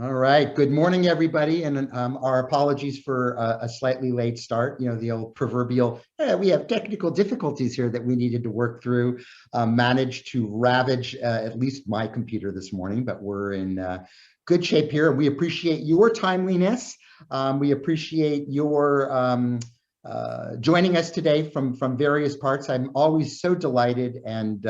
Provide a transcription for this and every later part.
All right. Good morning, everybody, and our apologies for a slightly late start. You know, the old proverbial, we have technical difficulties here that we needed to work through. Managed to ravage at least my computer this morning, but we're in good shape here. We appreciate your timeliness. We appreciate your joining us today from various parts. I'm always so delighted and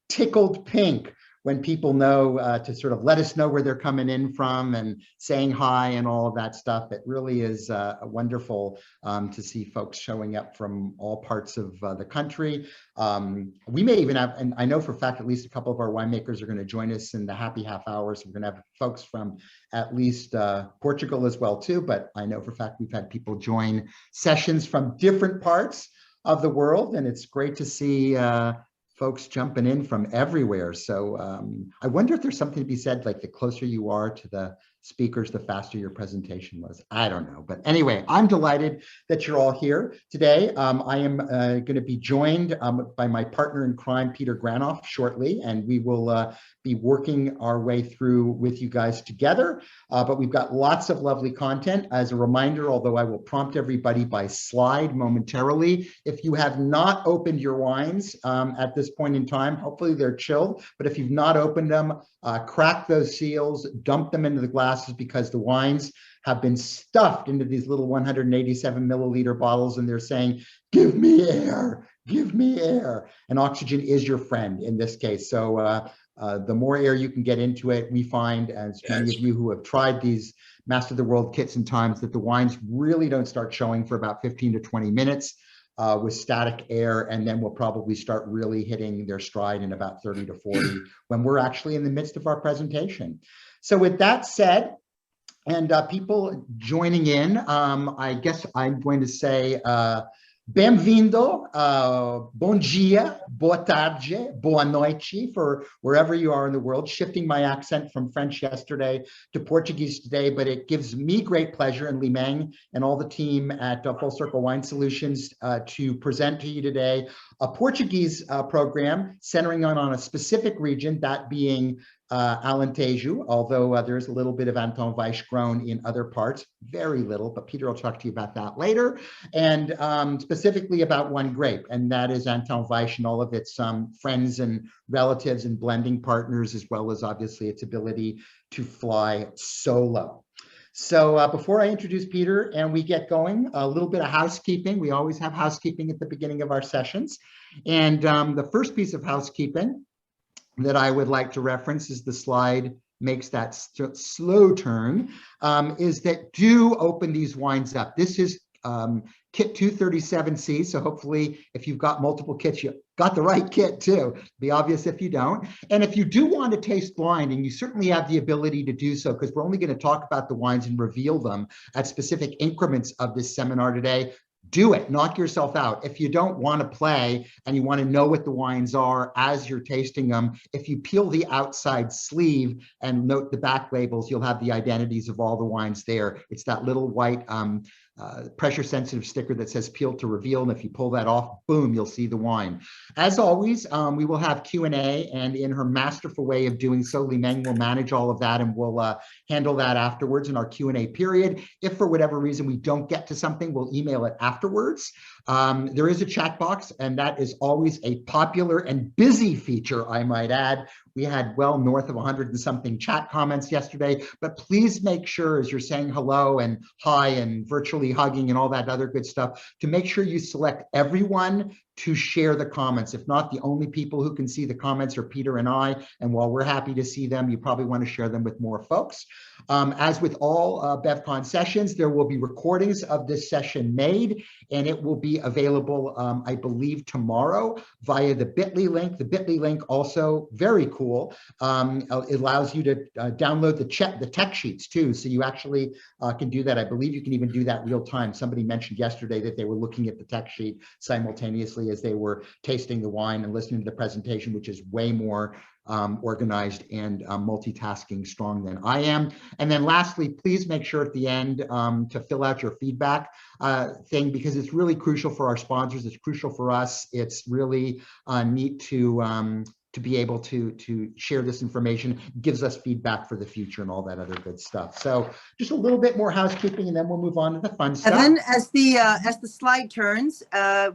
tickled pink when people know to sort of let us know where they're coming in from and saying hi and all of that stuff. It really is wonderful to see folks showing up from all parts of the country. We may even have, and I know for a fact, at least a couple of our winemakers are going to join us in the happy half hour. So we're going to have folks from at least Portugal as well too. But I know for a fact we've had people join sessions from different parts of the world, and it's great to see folks jumping in from everywhere. So I wonder if there's something to be said, like the closer you are to the speakers, the faster your presentation was. I don't know. But anyway, I'm delighted that you're all here today. I am going to be joined by my partner in crime, Peter Granoff, shortly, and we will be working our way through with you guys together. But we've got lots of lovely content. As a reminder, although I will prompt everybody by slide momentarily, if you have not opened your wines at this point in time, hopefully they're chilled, but if you've not opened them, crack those seals, dump them into the glasses, because the wines have been stuffed into these little 187 milliliter bottles, and they're saying, give me air, give me air. And oxygen is your friend in this case. So the more air you can get into it, we find, as many of you who have tried these Master of the World kits and times, that the wines really don't start showing for about 15 to 20 minutes with static air, and then we'll probably start really hitting their stride in about 30 to 40 when we're actually in the midst of our presentation. So with that said, and people joining in, I guess I'm going to say bem-vindo, bom dia, boa tarde, boa noite, for wherever you are in the world, shifting my accent from French yesterday to Portuguese today, but it gives me great pleasure, and Li Meng and all the team at Full Circle Wine Solutions to present to you today a Portuguese program centering on a specific region, that being Alentejo, although there's a little bit of Antão grown in other parts, very little, but Peter will talk to you about that later, and specifically about one grape, and that is Antão and all of its friends and relatives and blending partners, as well as obviously its ability to fly solo. So before I introduce Peter and we get going, a little bit of housekeeping. We always have housekeeping at the beginning of our sessions, and the first piece of housekeeping that I would like to reference, as the slide makes that slow turn, is that do open these wines up. This is kit 237C, so hopefully if you've got multiple kits, you got the right kit too. Be obvious if you don't. And if you do want to taste blind, and you certainly have the ability to do so, because we're only going to talk about the wines and reveal them at specific increments of this seminar today, do it, knock yourself out. If you don't want to play and you want to know what the wines are as you're tasting them, if you peel the outside sleeve and note the back labels, you'll have the identities of all the wines there. It's that little white pressure sensitive sticker that says peel to reveal, and if you pull that off, boom, you'll see the wine. As always, we will have Q&A, and in her masterful way of doing so, Li Meng will manage all of that, and we'll handle that afterwards in our Q&A period. If for whatever reason we don't get to something, we'll email it afterwards. There is a chat box, and that is always a popular and busy feature, I might add. We had well north of 100 and something chat comments yesterday, but please make sure, as you're saying hello and hi and virtually hugging and all that other good stuff, to make sure you select everyone to share the comments. If not, the only people who can see the comments are Peter and I, and while we're happy to see them, you probably want to share them with more folks. As with all BevCon sessions, there will be recordings of this session made, and it will be available, I believe, tomorrow via the bit.ly link. The bit.ly link also very cool. It allows you to download the tech sheets too, so you actually can do that. I believe you can even do that real time. Somebody mentioned yesterday that they were looking at the tech sheet simultaneously as they were tasting the wine and listening to the presentation, which is way more organized and multitasking strong than I am. And then lastly, please make sure at the end to fill out your feedback thing, because it's really crucial for our sponsors. It's crucial for us. It's really neat to to be able to share this information, gives us feedback for the future and all that other good stuff. So just a little bit more housekeeping, and then we'll move on to the fun stuff. Evan, as the slide turns,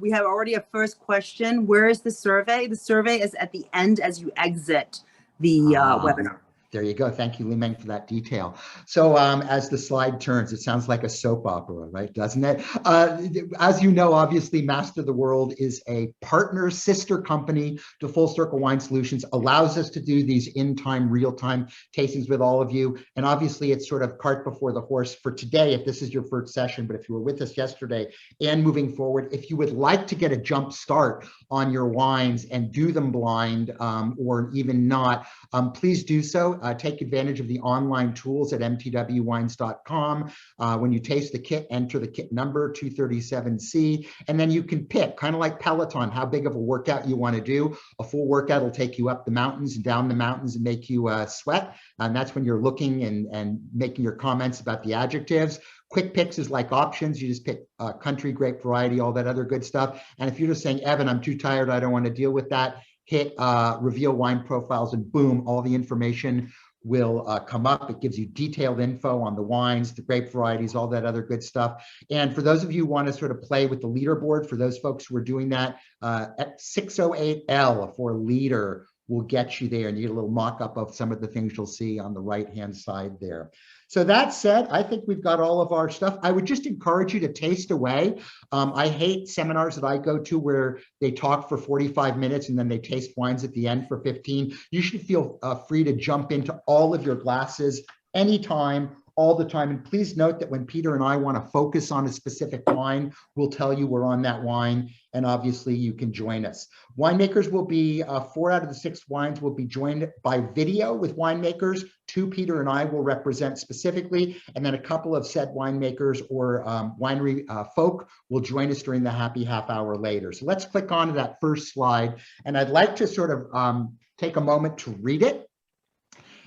we have already a first question. Where is the survey? The survey is at the end as you exit the webinar. There you go. Thank you, Limeng, for that detail. So as the slide turns, it sounds like a soap opera, right? Doesn't it? As you know, obviously, Master of the World is a partner sister company to Full Circle Wine Solutions, allows us to do these in-time, real-time tastings with all of you. And obviously, it's sort of cart before the horse for today, if this is your first session. But if you were with us yesterday and moving forward, if you would like to get a jump start on your wines and do them blind or even not, please do so. Take advantage of the online tools at mtwwines.com. When you taste the kit, enter the kit number 237C, and then you can pick, kind of like Peloton, how big of a workout you want to do. A full workout will take you up the mountains and down the mountains and make you sweat. And that's when you're looking and making your comments about the adjectives. Quick picks is like options. You just pick country, grape, variety, all that other good stuff. And if you're just saying, Evan, I'm too tired, I don't want to deal with that, hit reveal wine profiles, and boom, all the information will come up. It gives you detailed info on the wines, the grape varieties, all that other good stuff. And for those of you who want to sort of play with the leaderboard, for those folks who are doing that, at 608L for leader will get you there, and you get a little mock-up of some of the things you'll see on the right-hand side there. So that said, I think we've got all of our stuff. I would just encourage you to taste away. I hate seminars that I go to where they talk for 45 minutes and then they taste wines at the end for 15. You should feel free to jump into all of your glasses anytime, all the time. And please note that when Peter and I want to focus on a specific wine, we'll tell you we're on that wine, and obviously you can join us. Winemakers will be, 4 out of the 6 wines will be joined by video with winemakers. 2 Peter and I will represent specifically, and then a couple of said winemakers or winery folk will join us during the happy half hour later. So let's click on to that first slide, and I'd like to sort of take a moment to read it,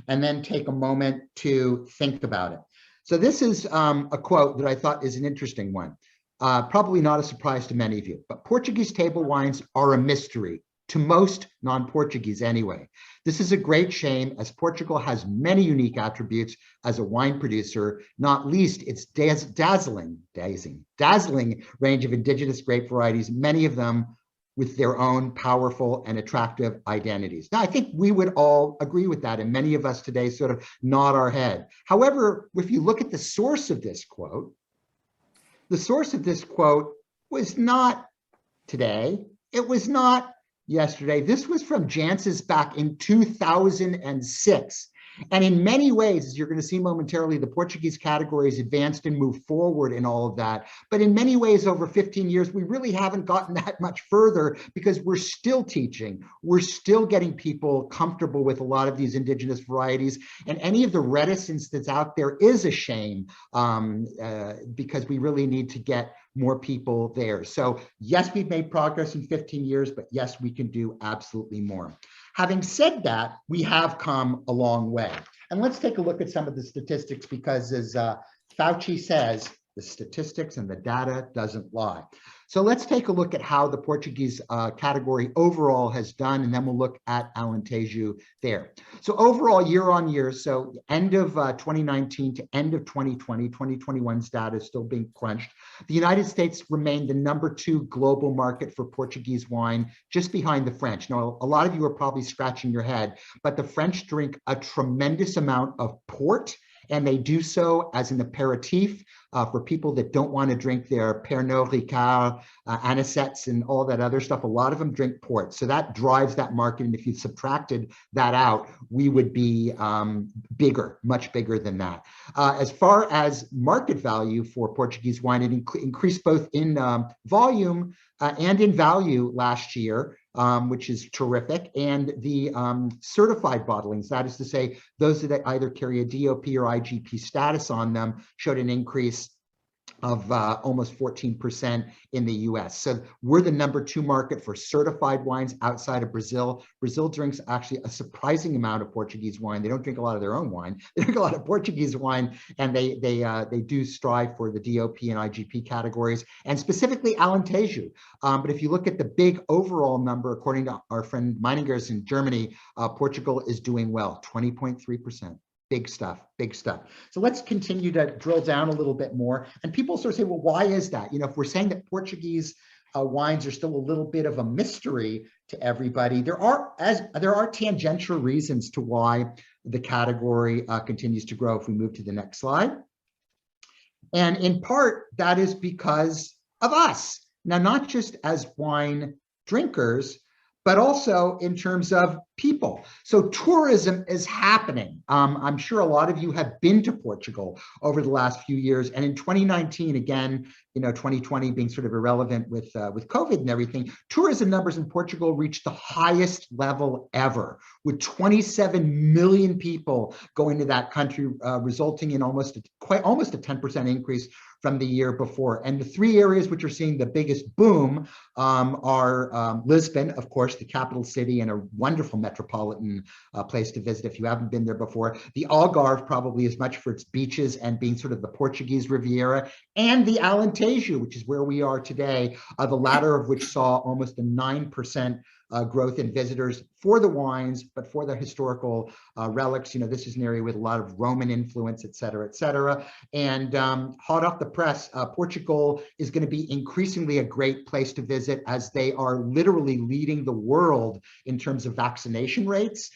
and then take a moment to think about it. So this is a quote that I thought is an interesting one. Probably not a surprise to many of you, but Portuguese table wines are a mystery to most non-Portuguese anyway. This is a great shame, as Portugal has many unique attributes as a wine producer, not least its dazzling range of indigenous grape varieties, many of them with their own powerful and attractive identities. Now, I think we would all agree with that, and many of us today sort of nod our head. However, if you look at the source of this quote, the source of this quote was not today. It was not yesterday. This was from Janssens back in 2006. And in many ways, as you're going to see momentarily, the Portuguese category has advanced and moved forward in all of that. But in many ways, over 15 years, we really haven't gotten that much further, because we're still teaching. We're still getting people comfortable with a lot of these indigenous varieties. And any of the reticence that's out there is a shame, because we really need to get more people there. So yes, we've made progress in 15 years, but yes, we can do absolutely more. Having said that, we have come a long way. And let's take a look at some of the statistics, because as Fauci says, the statistics and the data doesn't lie. So let's take a look at how the Portuguese category overall has done, and then we'll look at Alentejo there. So overall, year on year, so end of 2019 to end of 2020, 2021's data is still being crunched. The United States remained the #2 global market for Portuguese wine, just behind the French. Now, a lot of you are probably scratching your head, but the French drink a tremendous amount of port, and they do so as an aperitif for people that don't want to drink their Pernod Ricard, anisettes, and all that other stuff. A lot of them drink port, so that drives that market. And if you subtracted that out, we would be bigger, much bigger than that. As far as market value for Portuguese wine, it increased both in volume and in value last year, which is terrific. And the certified bottlings, that is to say, those that either carry a DOP or IGP status on them, showed an increase of almost 14% in the US. So we're the #2 market for certified wines outside of Brazil. Brazil drinks actually a surprising amount of Portuguese wine. They don't drink a lot of their own wine. They drink a lot of Portuguese wine, and they do strive for the DOP and IGP categories, and specifically Alentejo. But if you look at the big overall number, according to our friend Meiningers in Germany, Portugal is doing well, 20.3%. Big stuff, big stuff. So let's continue to drill down a little bit more. And people sort of say, well, why is that? You know, if we're saying that Portuguese wines are still a little bit of a mystery to everybody, there are tangential reasons to why the category continues to grow. If we move to the next slide. And in part, that is because of us. Now, not just as wine drinkers, but also in terms of people. So tourism is happening. I'm sure a lot of you have been to Portugal over the last few years. And in 2019, again, you know, 2020 being sort of irrelevant with COVID and everything, tourism numbers in Portugal reached the highest level ever, with 27 million people going to that country, resulting in almost a 10% increase from the year before. And the 3 areas which are seeing the biggest boom are Lisbon, of course, the capital city and a wonderful metropolitan place to visit if you haven't been there before. The Algarve, probably as much for its beaches and being sort of the Portuguese Riviera, and the Alentejo, which is where we are today, the latter of which saw almost a 9% growth in visitors for the wines, but for the historical relics. You know, this is an area with a lot of Roman influence, et cetera, et cetera. And hot off the press, Portugal is going to be increasingly a great place to visit, as they are literally leading the world in terms of vaccination rates.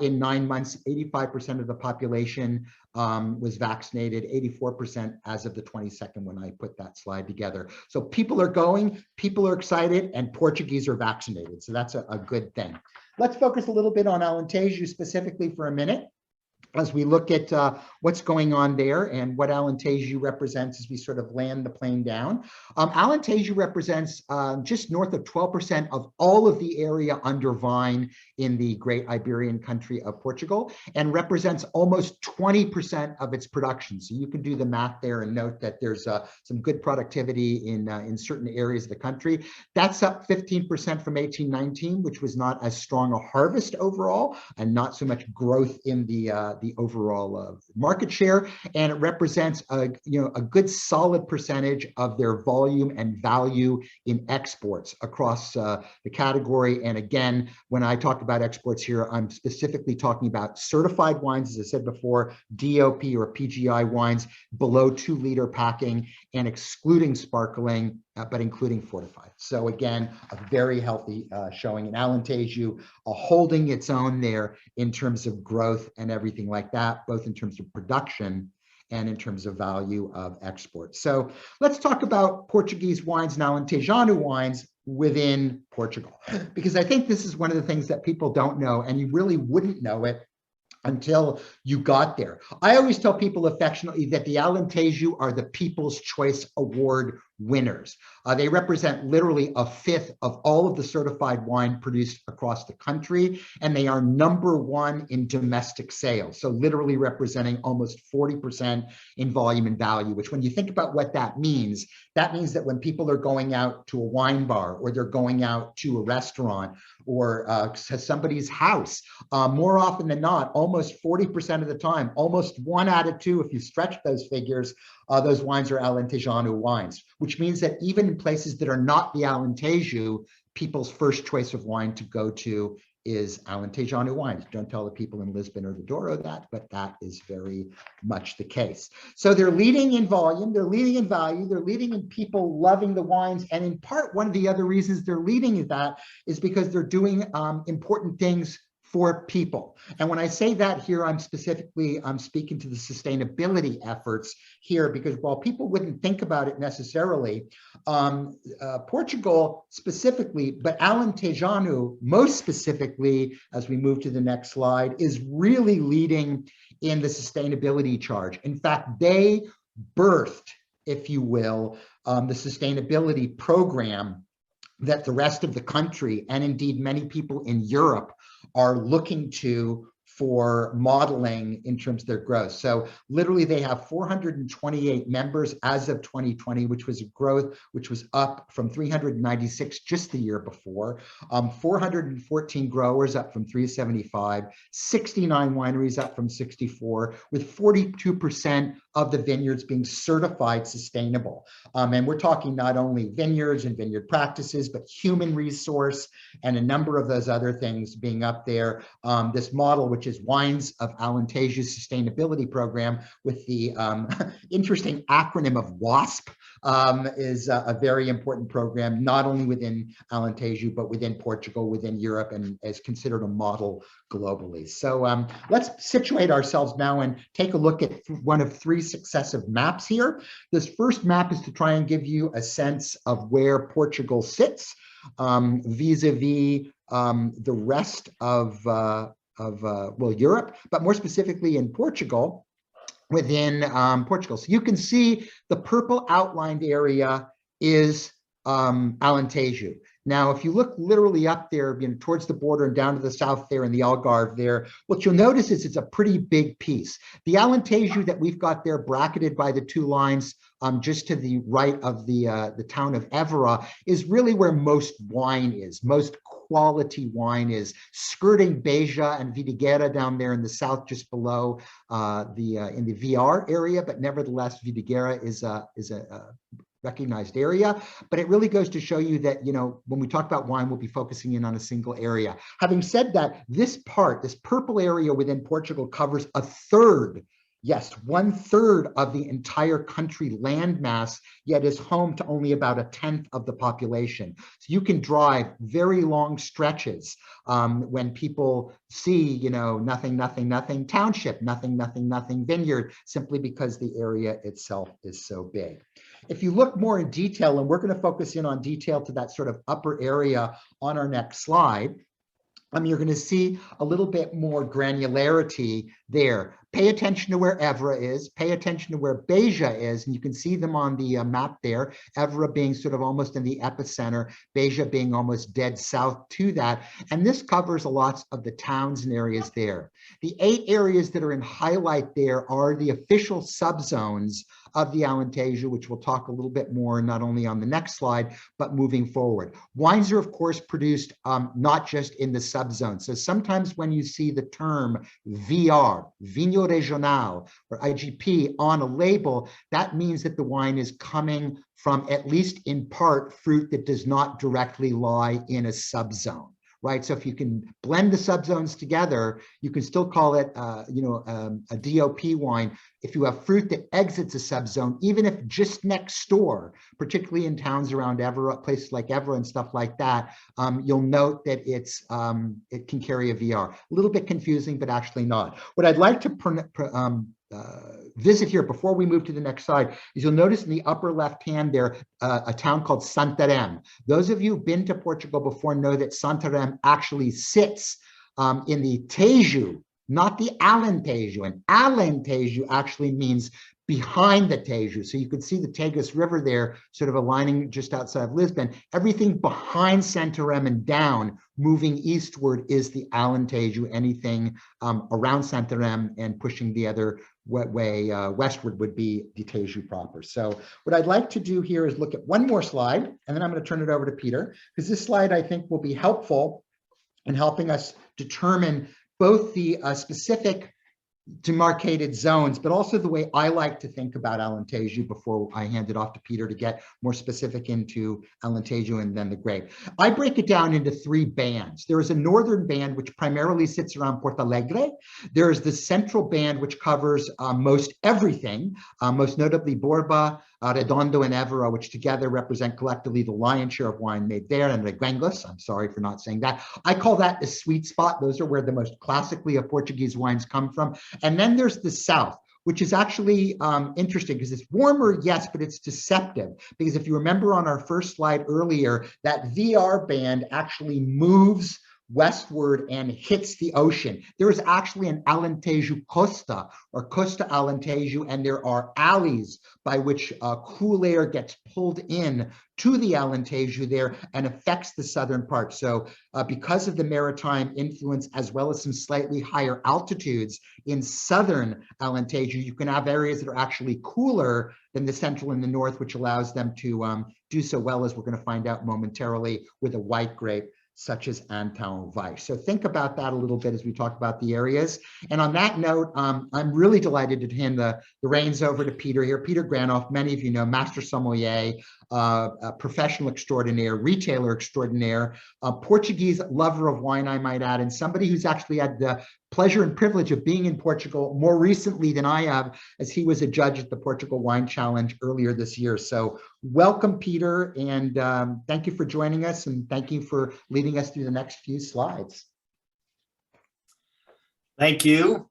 In 9 months, 85% of the population was vaccinated, 84% as of the 22nd when I put that slide together. So people are going, people are excited, and Portuguese are vaccinated. So that's a good thing. Let's focus a little bit on Alentejo specifically for a minute, as we look at what's going on there and what Alentejo represents as we sort of land the plane down. Alentejo represents just north of 12% of all of the area under vine in the great Iberian country of Portugal, and represents almost 20% of its production. So you can do the math there and note that there's some good productivity in certain areas of the country. That's up 15% from 1819, which was not as strong a harvest overall, and not so much growth in the overall market share, and it represents a good solid percentage of their volume and value in exports across the category. And again, when I talk about exports here, I'm specifically talking about certified wines, as I said before, DOP or PGI wines below 2-liter packing, and excluding sparkling, but including fortified. So again, a very healthy showing in Alentejo, holding its own there in terms of growth and everything like that, both in terms of production and in terms of value of export. So let's talk about Portuguese wines and Alentejano wines within Portugal, because I think this is one of the things that people don't know, and you really wouldn't know it until you got there. I always tell people affectionately that the Alentejo are the People's Choice Award winners. They represent literally a fifth of all of the certified wine produced across the country, and they are #1 in domestic sales. So literally representing almost 40% in volume and value, which when you think about what that means that when people are going out to a wine bar, or they're going out to a restaurant, or to somebody's house, more often than not, almost 40% of the time, almost 1 out of 2, if you stretch those figures, those wines are Alentejano wines, which means that even in places that are not the Alentejo, people's first choice of wine to go to is Alentejano wines. Don't tell the people in Lisbon or the Douro that, but that is very much the case. So they're leading in volume, they're leading in value, they're leading in people loving the wines. And in part, one of the other reasons they're leading in that is because they're doing important things for people. And when I say that here, I'm specifically speaking to the sustainability efforts here, because while people wouldn't think about it necessarily, Portugal specifically, but Alentejano most specifically, as we move to the next slide, is really leading in the sustainability charge. In fact, they birthed, if you will, the sustainability program that the rest of the country, and indeed many people in Europe, are looking to for modeling in terms of their growth. So literally they have 428 members as of 2020, which was a growth, which was up from 396 just the year before. 414 growers up from 375, 69 wineries up from 64, with 42% of the vineyards being certified sustainable. And we're talking not only vineyards and vineyard practices, but human resource and a number of those other things being up there. This model, which is Wines of Alentejo's sustainability program, with the interesting acronym of WASP, is a very important program, not only within Alentejo, but within Portugal, within Europe, and is considered a model globally. So let's situate ourselves now and take a look at one of three successive maps here. This first map is to try and give you a sense of where Portugal sits vis-a-vis the rest of Europe, but more specifically in Portugal, within Portugal. So you can see the purple outlined area is Alentejo. Now, if you look literally up there, towards the border and down to the south there in the Algarve there, what you'll notice is it's a pretty big piece. The Alentejo that we've got there bracketed by the two lines just to the right of the town of Évora is really where most wine is, most quality wine is, skirting Beja and Vidigueira down there in the south, just below in the VR area, but nevertheless, Vidigueira is a recognized area. But it really goes to show you that, when we talk about wine, we'll be focusing in on a single area. Having said that, this purple area within Portugal covers a third, yes, 1/3 of the entire country landmass, yet is home to only about 1/10 of the population. So you can drive very long stretches when people see, nothing, nothing, nothing township, nothing, nothing, nothing vineyard, simply because the area itself is so big. If you look more in detail, and we're going to focus in on detail to that sort of upper area on our next slide, you're going to see a little bit more granularity there. Pay attention to where Évora is, pay attention to where Beja is, and you can see them on the map there, Évora being sort of almost in the epicenter, Beja being almost dead south to that, and this covers a lot of the towns and areas there. The 8 areas that are in highlight there are the official subzones of the Alentejo, which we'll talk a little bit more, not only on the next slide, but moving forward. Wines are, of course, produced not just in the subzone. So sometimes when you see the term VR, Vinho Regional, or IGP on a label, that means that the wine is coming from, at least in part, fruit that does not directly lie in a subzone. Right, so if you can blend the subzones together, you can still call it, a DOP wine. If you have fruit that exits a subzone, even if just next door, particularly in towns around Évora, places like Évora and stuff like that, you'll note that it can carry a VR. A little bit confusing, but actually not. What I'd like to visit here before we move to the next slide is you'll notice in the upper left hand there a town called Santarém. Those of you who've been to Portugal before know that Santarém actually sits in the Tejo, not the Alentejo, and Alentejo actually means behind the Tejo. So you could see the Tagus River there, sort of aligning just outside of Lisbon. Everything behind Santarém and down, moving eastward, is the Alentejo. Anything around Santarém and pushing the other way westward would be the Tejo proper. So what I'd like to do here is look at one more slide, and then I'm going to turn it over to Peter, because this slide I think will be helpful in helping us determine both the specific demarcated zones, but also the way I like to think about Alentejo before I hand it off to Peter to get more specific into Alentejo and then the grape. I break it down into 3 bands. There is a northern band, which primarily sits around Porto Alegre. There is the central band, which covers most everything, most notably Borba, Redondo, and Évora, which together represent collectively the lion's share of wine made there, and Reguengos. I'm sorry for not saying that. I call that the sweet spot. Those are where the most classically of Portuguese wines come from. And then there's the south, which is actually interesting because it's warmer, yes, but it's deceptive. Because if you remember on our first slide earlier, that VR band actually moves westward and hits the ocean. There is actually an Alentejo Costa or Costa Alentejo, and there are alleys by which cool air gets pulled in to the Alentejo there and affects the southern part. So because of the maritime influence, as well as some slightly higher altitudes in southern Alentejo, you can have areas that are actually cooler than the central and the north, which allows them to do so well, as we're going to find out momentarily, with a white grape such as Antão Weiss. So think about that a little bit as we talk about the areas. And on that note, I'm really delighted to hand the reins over to Peter here. Peter Granoff, many of you know, master sommelier, a professional extraordinaire, retailer extraordinaire, a Portuguese lover of wine, I might add, and somebody who's actually had the pleasure and privilege of being in Portugal more recently than I have, as he was a judge at the Portugal Wine Challenge earlier this year. So welcome, Peter, and thank you for joining us, and thank you for leading us through the next few slides. Thank you.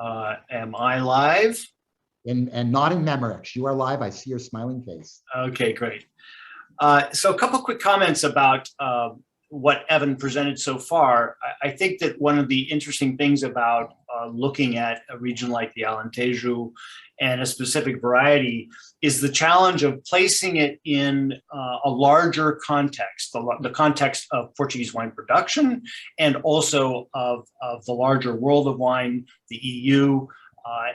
Am I live? And not in Memorex. You are live. I see your smiling face. Okay, great. So a couple quick comments about what Evan presented so far. I think that one of the interesting things about looking at a region like the Alentejo and a specific variety is the challenge of placing it in a larger context, the context of Portuguese wine production, and also of the larger world of wine, the EU,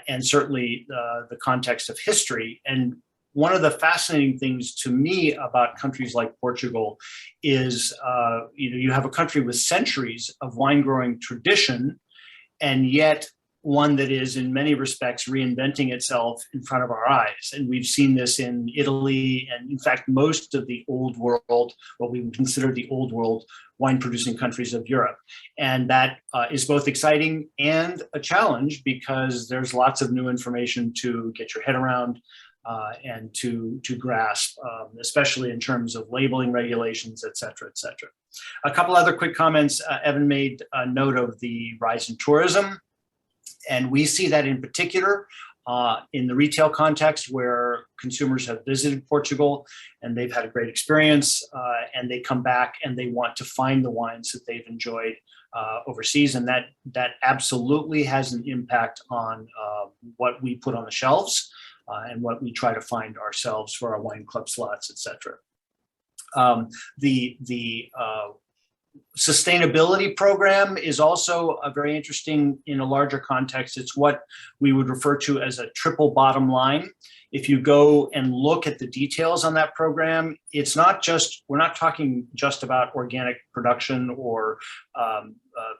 and certainly the context of history. And one of the fascinating things to me about countries like Portugal is, you have a country with centuries of wine growing tradition, and yet one that is in many respects reinventing itself in front of our eyes. And we've seen this in Italy, and in fact, most of the old world, what we would consider the old world wine producing countries of Europe. And that is both exciting and a challenge, because there's lots of new information to get your head around and to grasp, especially in terms of labeling regulations, et cetera, et cetera. A couple other quick comments. Evan made a note of the rise in tourism, and we see that in particular in the retail context, where consumers have visited Portugal and they've had a great experience, and they come back and they want to find the wines that they've enjoyed overseas, and that absolutely has an impact on what we put on the shelves and what we try to find ourselves for our wine club slots, et cetera. The sustainability program is also very interesting in a larger context. It's what we would refer to as a triple bottom line. If you go and look at the details on that program, it's not just, we're not talking just about organic production or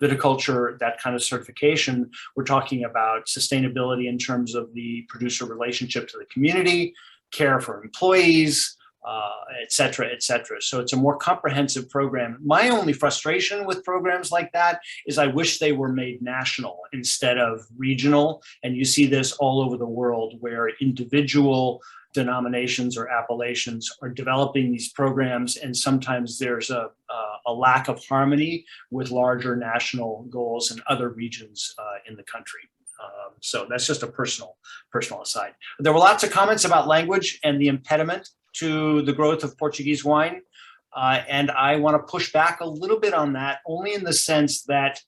viticulture, that kind of certification. We're talking about sustainability in terms of the producer relationship to the community, care for employees, et cetera, et cetera. So it's a more comprehensive program. My only frustration with programs like that is I wish they were made national instead of regional. And you see this all over the world, where individual denominations or appellations are developing these programs, and sometimes there's a lack of harmony with larger national goals in other regions in the country. So that's just a personal aside. There were lots of comments about language and the impediment to the growth of Portuguese wine. And I want to push back a little bit on that, only in the sense that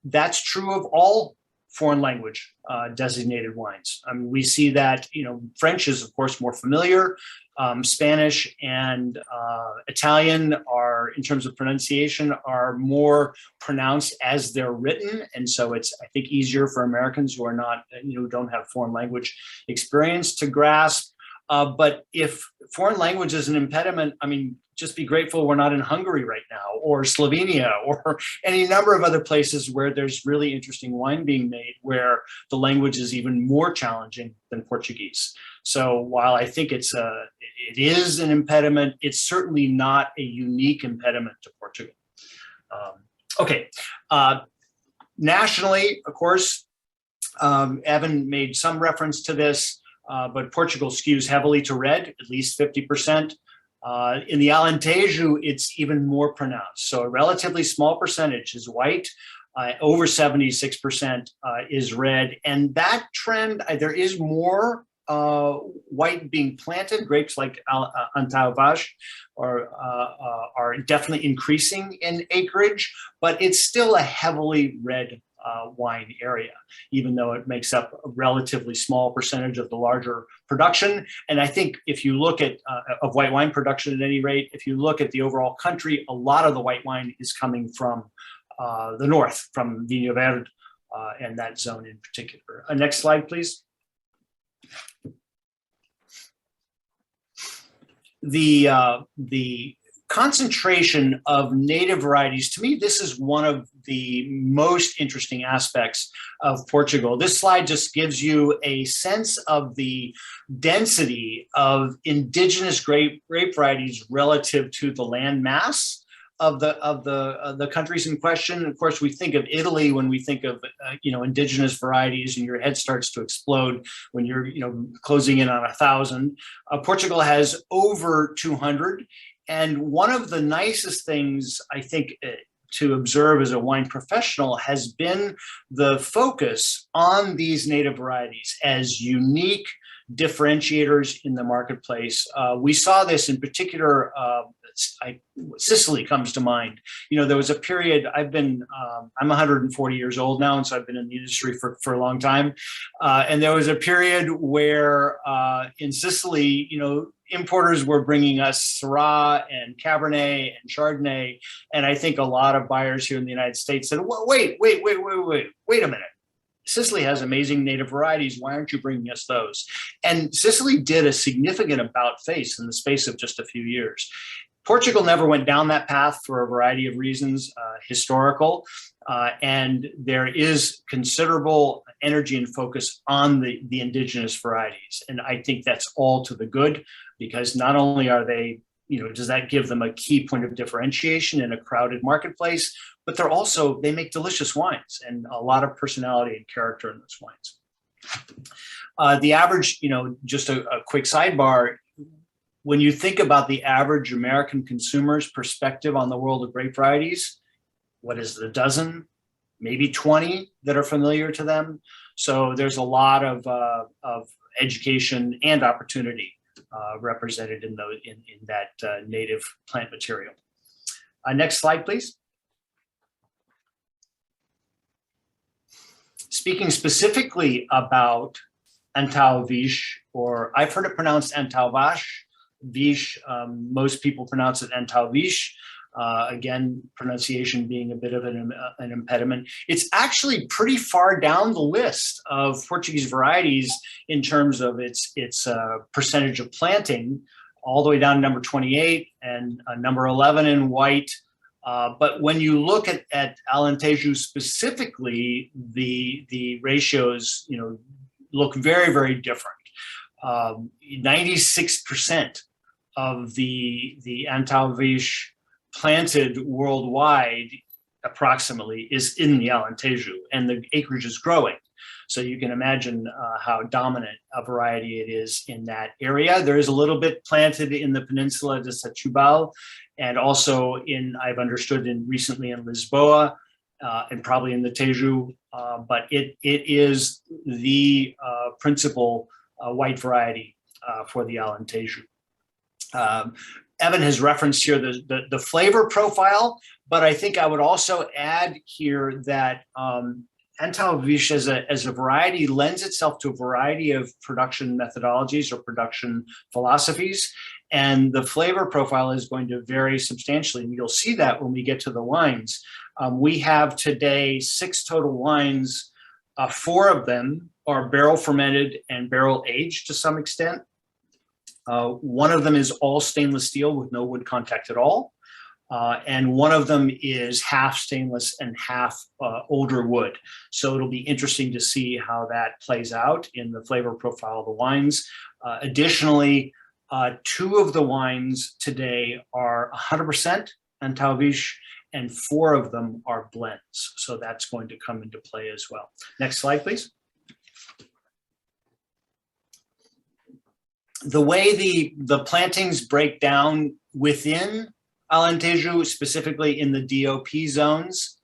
that's true of all foreign language designated wines. I mean, we see that, French is of course more familiar. Spanish and Italian are, in terms of pronunciation, are more pronounced as they're written. And so it's, I think, easier for Americans who are not, who don't have foreign language experience to grasp. But if foreign language is an impediment, I mean, just be grateful we're not in Hungary right now, or Slovenia, or any number of other places where there's really interesting wine being made, where the language is even more challenging than Portuguese. So while I think it is an impediment, it's certainly not a unique impediment to Portugal. Okay, nationally, of course, Evan made some reference to this. But Portugal skews heavily to red, at least 50%. In the Alentejo, it's even more pronounced. So a relatively small percentage is white, over 76% is red. And that trend, there is more white being planted. Grapes like Antão are definitely increasing in acreage, but it's still a heavily red wine area, even though it makes up a relatively small percentage of the larger production. And I think if you look at of white wine production at any rate, if you look at the overall country, a lot of the white wine is coming from the north, from Vinho Verde and that zone in particular. Next slide, please. The concentration of native varieties, to me, this is one of the most interesting aspects of Portugal. This slide just gives you a sense of the density of indigenous grape varieties relative to the land mass of the countries in question. Of course, we think of Italy when we think of indigenous varieties, and your head starts to explode when you're closing in on 1,000. Portugal has over 200. And one of the nicest things I think to observe as a wine professional has been the focus on these native varieties as unique differentiators in the marketplace. We saw this in particular, Sicily comes to mind. There was a period, I'm 140 years old now, and so I've been in the industry for a long time. And there was a period where in Sicily, importers were bringing us Syrah and Cabernet and Chardonnay. And I think a lot of buyers here in the United States said, well, wait a minute. Sicily has amazing native varieties. Why aren't you bringing us those? And Sicily did a significant about-face in the space of just a few years. Portugal never went down that path for a variety of reasons, historical, and there is considerable energy and focus on the indigenous varieties. And I think that's all to the good, because not only are they, does that give them a key point of differentiation in a crowded marketplace, but they make delicious wines and a lot of personality and character in those wines. The average, just a quick sidebar, when you think about the average American consumer's perspective on the world of grape varieties, what is it, a dozen, maybe 20 that are familiar to them? So there's a lot of education and opportunity represented in that native plant material. Next slide, please. Speaking specifically about Antão Vish, or I've heard it pronounced Antão Vish. Most people pronounce it Antão Vish. Again, pronunciation being a bit of an impediment. It's actually pretty far down the list of Portuguese varieties in terms of its percentage of planting, all the way down to number 28 and number 11 in white. But when you look at Alentejo specifically, the ratios look very, very different. 96% of the Antão Vish planted worldwide approximately is in the Alentejo, and the acreage is growing. So you can imagine how dominant a variety it is in that area. There is a little bit planted in the peninsula de Setúbal, and also I've understood recently in Lisboa, and probably in the Tejo, but it is the principal white variety for the Alentejo. Evan has referenced here the flavor profile, but I think I would also add here that Antão Vish as a variety lends itself to a variety of production methodologies or production philosophies, and the flavor profile is going to vary substantially. And you'll see that when we get to the wines. We have today 6 total wines. 4 of them are barrel fermented and barrel aged to some extent. One of them is all stainless steel with no wood contact at all. And one of them is half stainless and half older wood. So it'll be interesting to see how that plays out in the flavor profile of the wines. Additionally, 2 of the wines today are 100% Antão Vish, and 4 of them are blends. So that's going to come into play as well. Next slide, please. The way the plantings break down within Alentejo, specifically in the DOP zones,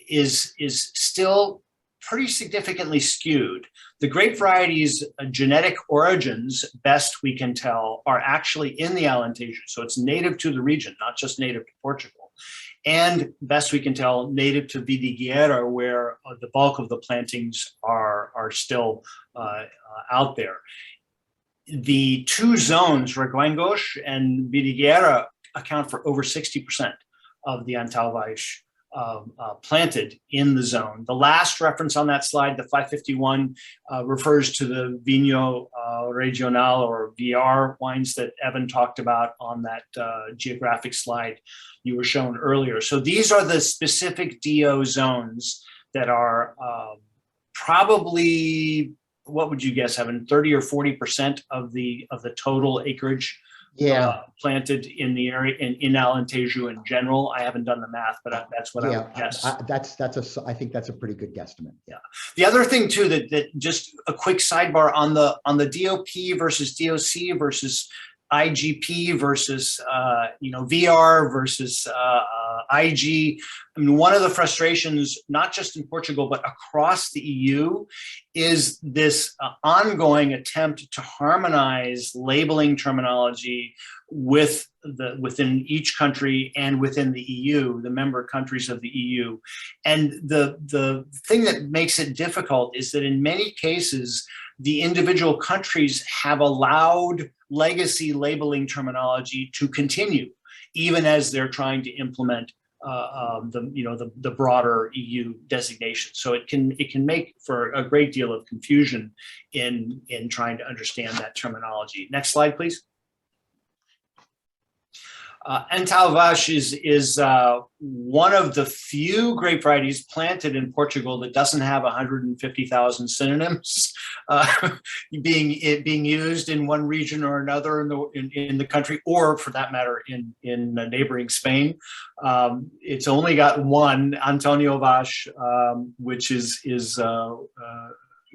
is still pretty significantly skewed. The grape varieties' genetic origins, best we can tell, are actually in the Alentejo. So it's native to the region, not just native to Portugal. And best we can tell, native to Vidigueira, where the bulk of the plantings are still out there. The two zones, Reguengos and Vidigueira, account for over 60% of the Antão planted in the zone. The last reference on that slide, the 551, refers to the Vinho Regional, or VR wines, that Evan talked about on that geographic slide you were shown earlier. So these are the specific DO zones that are probably, what would you guess, Evan, 30 or 40% of the total acreage planted in the area in Alentejo in general. I haven't done the math, but that's what I would guess. I think that's a pretty good guesstimate. Yeah. The other thing too, that just a quick sidebar on the DOP versus DOC versus IGP versus VR versus IG. I mean, one of the frustrations, not just in Portugal but across the EU, is this ongoing attempt to harmonize labeling terminology within each country and within the EU, the member countries of the EU. And the thing that makes it difficult is that in many cases, the individual countries have allowed legacy labeling terminology to continue, even as they're trying to implement the broader EU designation. So it can make for a great deal of confusion in trying to understand that terminology. Next slide, please. Antão is one of the few grape varieties planted in Portugal that doesn't have 150,000 synonyms being used in one region or another in the country, or for that matter in neighboring Spain. It's only got one, Antonio Vaz, which is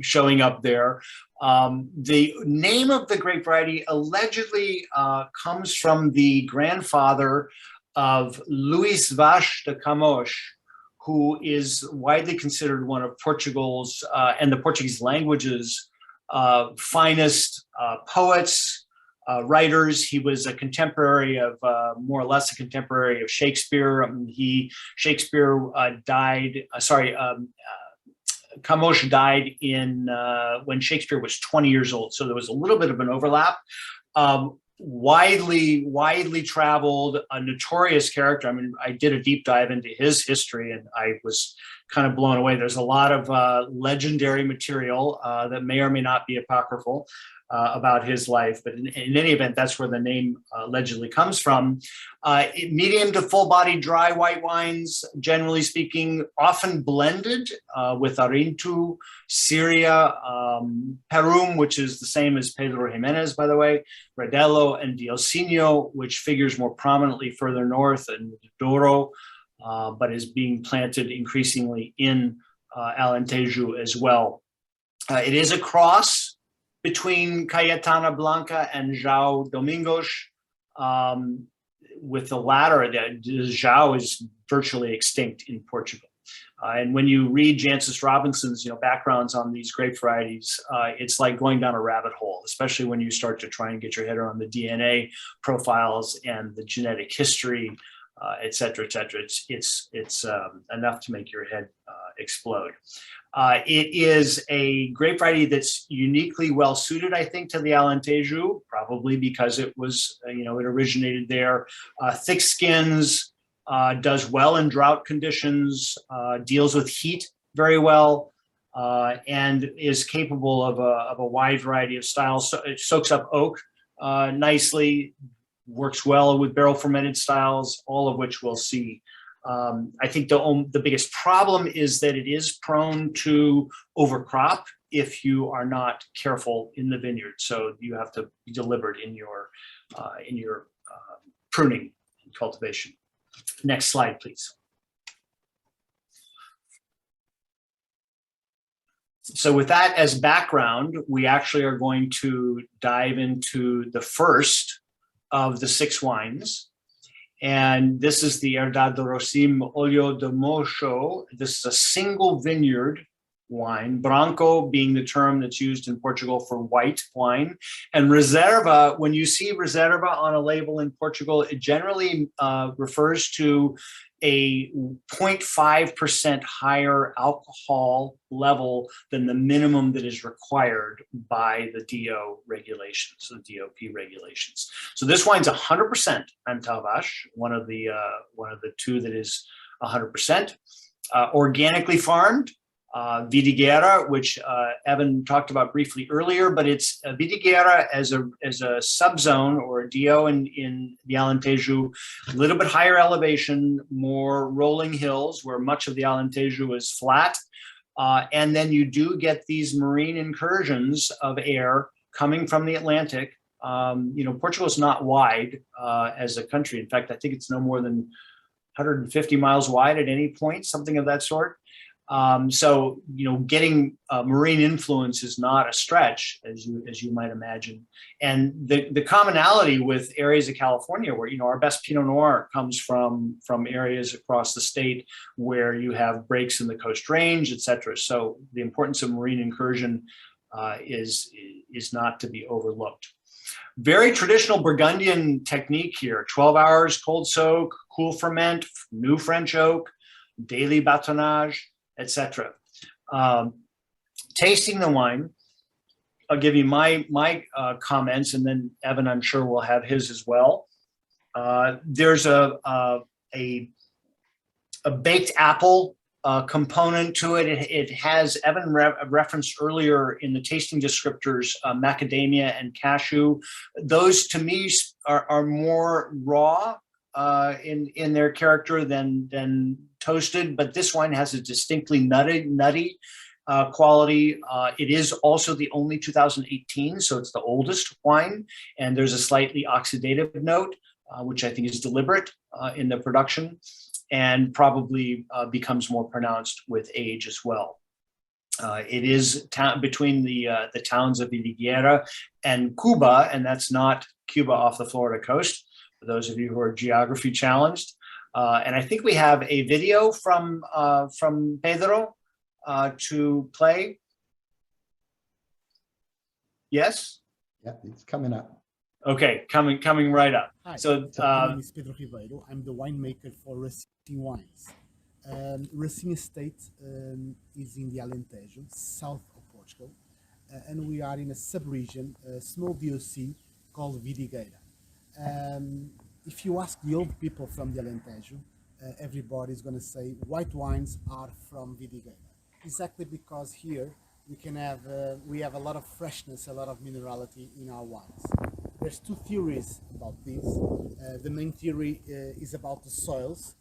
showing up there. The name of the grape variety allegedly comes from the grandfather of Luís Vaz de Camões, who is widely considered one of Portugal's and the Portuguese language's finest poets, writers. He was a contemporary of, more or less a contemporary of Shakespeare. Camões died when Shakespeare was 20 years old, so there was a little bit of an overlap. Widely traveled, a notorious character. I mean, I did a deep dive into his history, and I was kind of blown away. There's a lot of legendary material that may or may not be apocryphal about his life, but in any event, that's where the name allegedly comes from. Medium to full-body dry white wines, generally speaking, often blended with Arinto, Syria, Perum, which is the same as Pedro Jimenez, by the way, Redelo, and Diocinio, which figures more prominently further north, and Douro, but is being planted increasingly in Alentejo as well. It is a cross between Cayetana Blanca and João Domingos, with the latter, João is virtually extinct in Portugal. And when you read Jancis Robinson's backgrounds on these grape varieties, it's like going down a rabbit hole, especially when you start to try and get your head around the DNA profiles and the genetic history, et cetera, et cetera. It's enough to make your head explode. It is a grape variety that's uniquely well suited, I think, to the Alentejo, probably because it was, it originated there. Thick skins, does well in drought conditions, deals with heat very well, and is capable of a wide variety of styles. So it soaks up oak nicely, works well with barrel fermented styles, all of which we'll see. I think the biggest problem is that it is prone to overcrop if you are not careful in the vineyard. So you have to be deliberate in your pruning and cultivation. Next slide, please. So with that as background, we actually are going to dive into the first of the 6 wines. And this is the Herdade do Rosim Olho de Mocho. This is a single vineyard wine, branco being the term that's used in Portugal for white wine, and reserva, when you see reserva on a label in Portugal, it generally refers to a 0.5% higher alcohol level than the minimum that is required by the DO regulations, the DOP regulations. So this wine's 100% Antão, one of the two that is 100%, organically farmed. Vidigueira, which Evan talked about briefly earlier, but it's Vidigueira as a subzone or a DO in the Alentejo, a little bit higher elevation, more rolling hills where much of the Alentejo is flat. And then you do get these marine incursions of air coming from the Atlantic. Portugal is not wide as a country. In fact, I think it's no more than 150 miles wide at any point, something of that sort. So getting marine influence is not a stretch, as you might imagine. And the commonality with areas of California, where our best Pinot Noir comes from areas across the state where you have breaks in the Coast Range, etc. So the importance of marine incursion is not to be overlooked. Very traditional Burgundian technique here: 12 hours cold soak, cool ferment, new French oak, daily batonnage, etc. Tasting the wine, I'll give you my comments, and then Evan, I'm sure, will have his as well. There's a baked apple component to it. It has, Evan referenced earlier in the tasting descriptors, macadamia and cashew. Those to me are more raw in their character than toasted, but this wine has a distinctly nutty quality. It is also the only 2018, so it's the oldest wine, and there's a slightly oxidative note, which I think is deliberate in the production, and probably becomes more pronounced with age as well. It is between the towns of Vidigueira and Cuba, and that's not Cuba off the Florida coast, for those of you who are geography challenged. And I think we have a video from Pedro to play. Yes? Yeah, it's coming up. Okay, coming right up. Hi, So my name is Pedro Ribeiro. I'm the winemaker for Racine Wines. Racine Estate is in the Alentejo, south of Portugal, and we are in a sub-region, a small DOC called Vidigueira. If you ask the old people from the Alentejo, everybody's going to say white wines are from Vidigueira. Exactly because here we have a lot of freshness, a lot of minerality in our wines. There's two theories about this. The main theory is about the soils.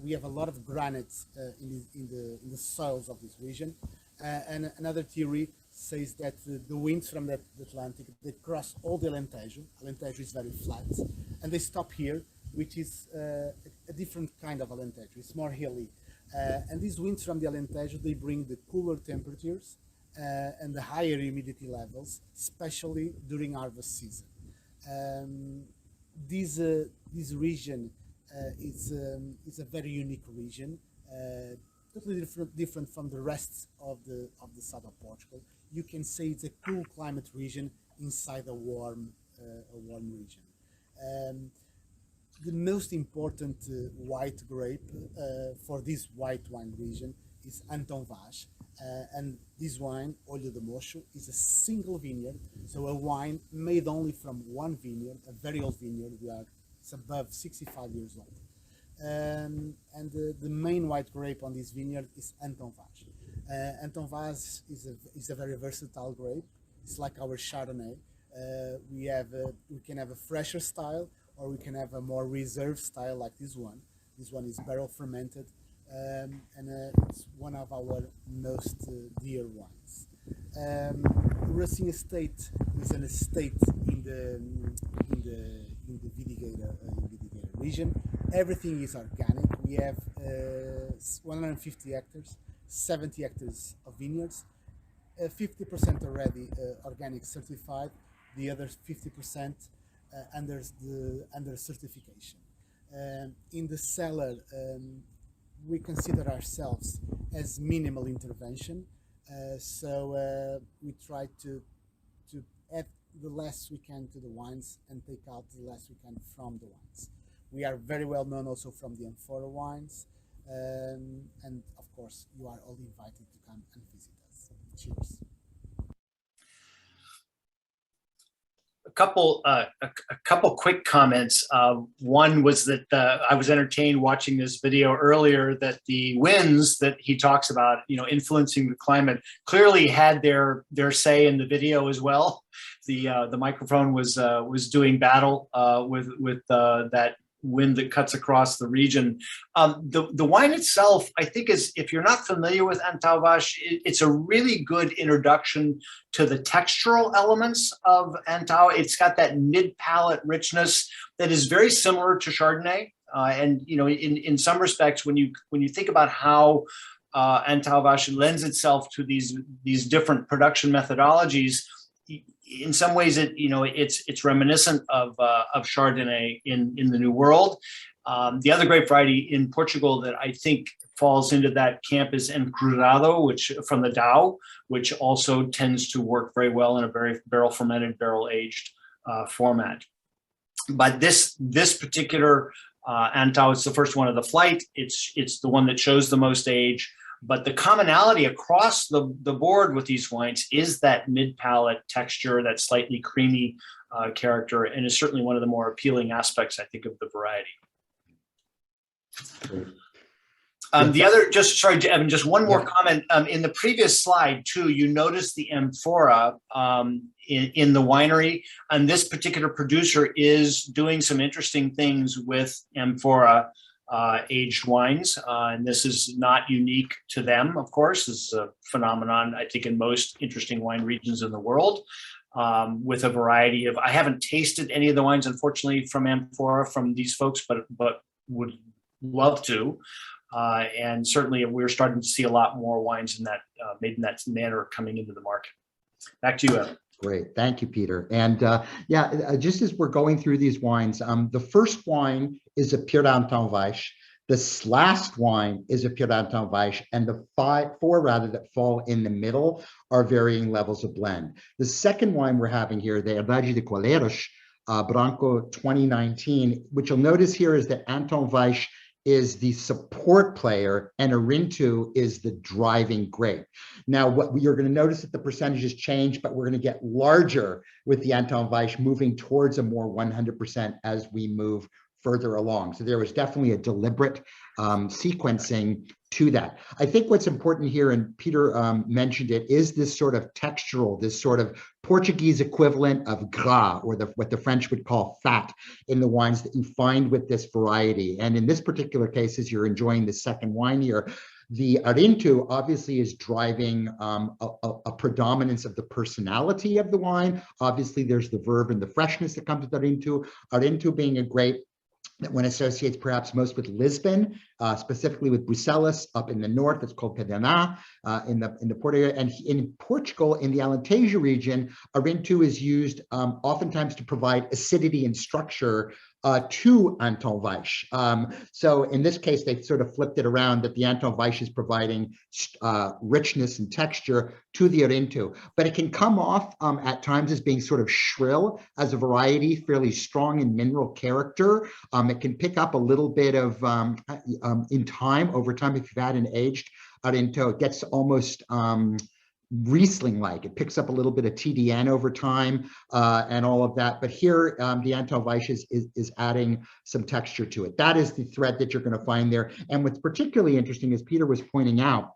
We have a lot of granite in the soils of this region, and another theory says that the winds from the Atlantic, they cross all the Alentejo. Alentejo is very flat, and they stop here, which is a different kind of Alentejo. It's more hilly, and these winds from the Alentejo, they bring the cooler temperatures and the higher humidity levels, especially during harvest season. This region is a very unique region, totally different from the rest of the south of Portugal. You can say it's a cool climate region inside a warm region. The most important white grape for this white wine region is Antão, and this wine, Olho de Mocho, is a single vineyard, so a wine made only from one vineyard, a very old vineyard. It's above 65 years old. And the main white grape on this vineyard is Antão. Antão is a very versatile grape. It's like our Chardonnay. We can have a fresher style, or we can have a more reserved style like this one. This one is barrel fermented, and it's one of our most dear wines. Racine Estate is an estate in the Vidigueira region. Everything is organic. We have 150 hectares, 70 hectares of vineyards, 50% already organic certified, the other 50% under certification. In the cellar, we consider ourselves as minimal intervention. So we try to add the less we can to the wines and take out the less we can from the wines. We are very well known also from the amphora wines, and of course you are all invited to come and visit us. Cheers. A couple quick comments. One was that I was entertained watching this video earlier that the winds that he talks about, influencing the climate, clearly had their say in the video as well. The microphone was doing battle with that wind that cuts across the region. The wine itself, I think, is, if you're not familiar with Antão Vaz, it's a really good introduction to the textural elements of Antão. It's got that mid-palate richness that is very similar to Chardonnay. And in some respects, when you think about how Antão Vaz lends itself to these different production methodologies, in some ways, it's reminiscent of Chardonnay in the New World. The other grape variety in Portugal that I think falls into that camp is Encruzado, which from the Dow, which also tends to work very well in a very barrel fermented, barrel aged format. But this particular Antão, it's the first one of the flight. It's the one that shows the most age. But the commonality across the board with these wines is that mid-palate texture, that slightly creamy character, and is certainly one of the more appealing aspects, I think, of the variety. The other, Evan, just one more comment. In the previous slide, too, you notice the amphora in the winery, and this particular producer is doing some interesting things with amphora aged wines, and this is not unique to them, of course. This is a phenomenon, I think, in most interesting wine regions in the world, with a variety of, I haven't tasted any of the wines, unfortunately, from amphora from these folks, but would love to. And certainly we're starting to see a lot more wines in that made in that manner coming into the market. Back to you, Evan. Great. Thank you, Peter. And just as we're going through these wines, the first wine is a Pure Antão Vaz. This last wine is a Pure Antão Vaz, and the four that fall in the middle are varying levels of blend. The second wine we're having here, the Herdade de Colheiros, Branco 2019, which you'll notice here is that Antão Vaz is the support player and Arinto is the driving grape. Now, what you're going to notice that the percentages change, but we're going to get larger with the Antão Vaz moving towards a more 100% as we move further along. So there was definitely a deliberate sequencing to that. I think what's important here, and Peter mentioned it, is this sort of textural, this sort of Portuguese equivalent of gras, or what the French would call fat, in the wines that you find with this variety. And in this particular case, as you're enjoying the second wine here, the Arinto obviously is driving a predominance of the personality of the wine. Obviously, there's the verve and the freshness that comes with Arinto. Arinto being a grape that one associates perhaps most with Lisbon, specifically with Bruxelas up in the north. It's called Pedana in the Port area. And in Portugal, in the Alentejo region, Arinto is used oftentimes to provide acidity and structure to Antão Vaz. So in this case, they sort of flipped it around, that the Antão Vaz is providing richness and texture to the Arinto. But it can come off at times as being sort of shrill as a variety, fairly strong in mineral character. It can pick up a little bit of, in time, over time, if you've had an aged Arinto, it gets almost Riesling-like. It picks up a little bit of TDN over time and all of that. But here, the Antão Vaz is adding some texture to it. That is the thread that you're going to find there. And what's particularly interesting, as Peter was pointing out,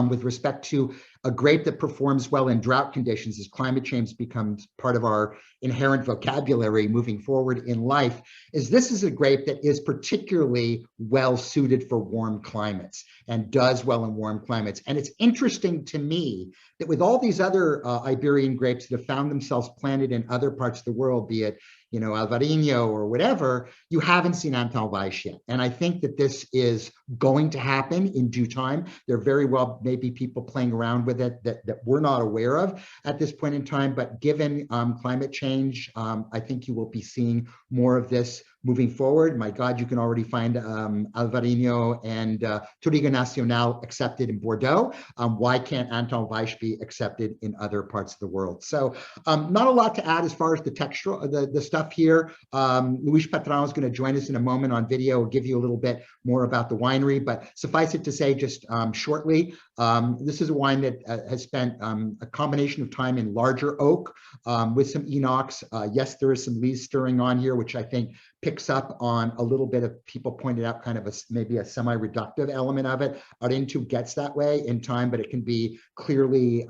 with respect to a grape that performs well in drought conditions as climate change becomes part of our inherent vocabulary moving forward in life, is this is a grape that is particularly well suited for warm climates and does well in warm climates. And it's interesting to me that with all these other Iberian grapes that have found themselves planted in other parts of the world, be it Alvarinho or whatever, you haven't seen Antão Vaz yet. And I think that this is going to happen in due time. There very well may be people playing around with it that we're not aware of at this point in time. But given climate change, I think you will be seeing more of this moving forward. My God, you can already find Alvarinho and Touriga Nacional accepted in Bordeaux. Why can't Antão Vaish be accepted in other parts of the world? So not a lot to add as far as the texture, the stuff here. Luis Patrão is going to join us in a moment on video. We'll give you a little bit more about the winery, but suffice it to say just shortly, this is a wine that has spent a combination of time in larger oak with some enox. Yes, there is some lees stirring on here, which I think picks up on a little bit of, people pointed out, kind of maybe a semi-reductive element of it. Arinto gets that way in time, but it can be clearly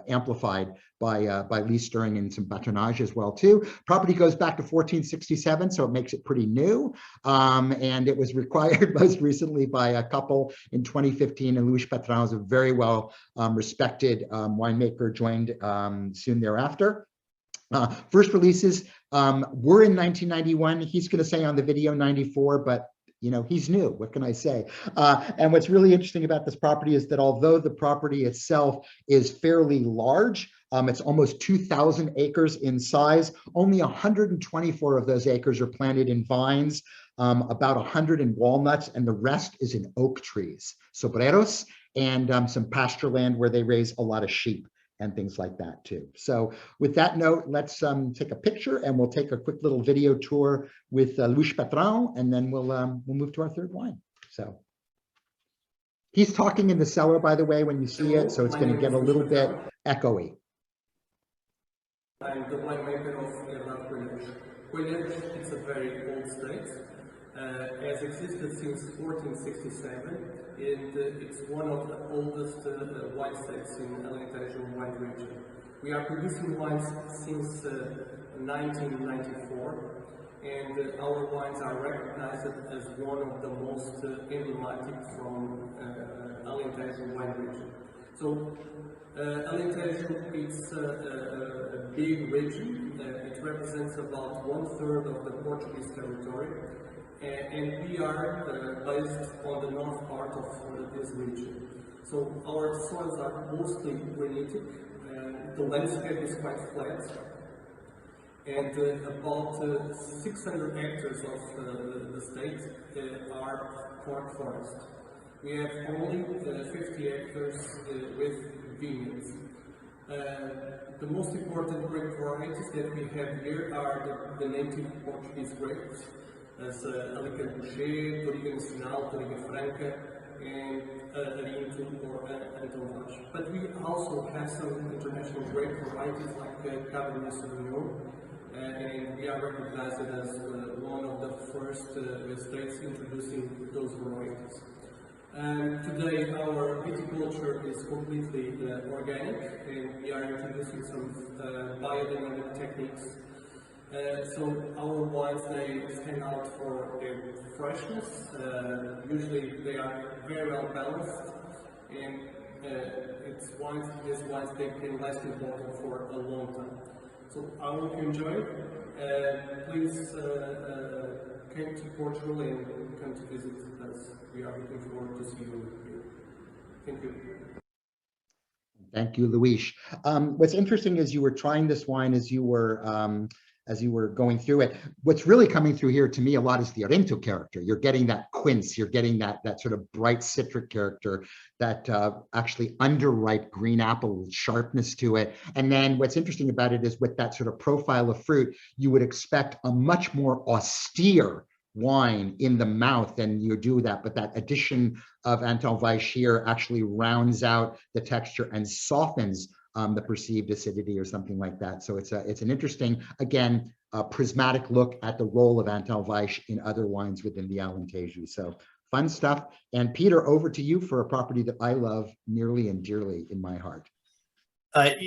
amplified by lee stirring and some batonnage as well too. Property goes back to 1467, so it makes it pretty new. And it was required most recently by a couple in 2015, and Luis Patrão is a very well respected winemaker, joined soon thereafter. First releases were in 1991. He's going to say on the video 94, but you know, he's new. What can I say? And what's really interesting about this property is that although the property itself is fairly large, it's almost 2,000 acres in size. Only 124 of those acres are planted in vines, about 100 in walnuts, and the rest is in oak trees, sobreros, and some pasture land where they raise a lot of sheep and things like that too. So with that note, let's take a picture and we'll take a quick little video tour with Luis Patrão, and then we'll move to our third wine. So he's talking in the cellar, by the way, when you see it, so it's going to get a little bit echoey. I'm the winemaker of Coelheiros. It's a very old state. Has existed since 1467, and it's one of the oldest wine states in Alentejo wine region. We are producing wines since 1994, and our wines are recognized as one of the most emblematic from Alentejo wine region. So Alentejo is a big region. It represents about 1/3 of the Portuguese territory. And we are based on the north part of this region. So our soils are mostly granitic, the landscape is quite flat, and about 600 hectares of the state are cork forest. We have only 50 hectares with vineyards. The most important grape varieties that we have here are the native Portuguese grapes, as Alentejo, Touriga Nacional, Touriga Franca, and Arinto or Antão Vaish. But we also have some international grape varieties like Cabernet Sauvignon, and we are recognized as one of the first states introducing those varieties. Today our viticulture is completely organic, and we are introducing some biodynamic techniques. So our wines, they stand out for their freshness. Usually they are very well balanced, and these wines they can last in bottle for a long time. So I hope you enjoy it. Please come to Portugal and come to visit us. We are looking forward to see you here. Thank you. Thank you, Luis. What's interesting is you were trying this wine as you were going through it. What's really coming through here to me a lot is the Arinto character. You're getting that quince, you're getting that sort of bright citric character, that actually underripe green apple sharpness to it. And then what's interesting about it is with that sort of profile of fruit, you would expect a much more austere wine in the mouth than you do that, but that addition of Antão Vaish here actually rounds out the texture and softens the perceived acidity or something like that. So it's an interesting, again, prismatic look at the role of Antão Vaish in other wines within the Alentejo. So fun stuff. And Peter, over to you for a property that I love nearly and dearly in my heart.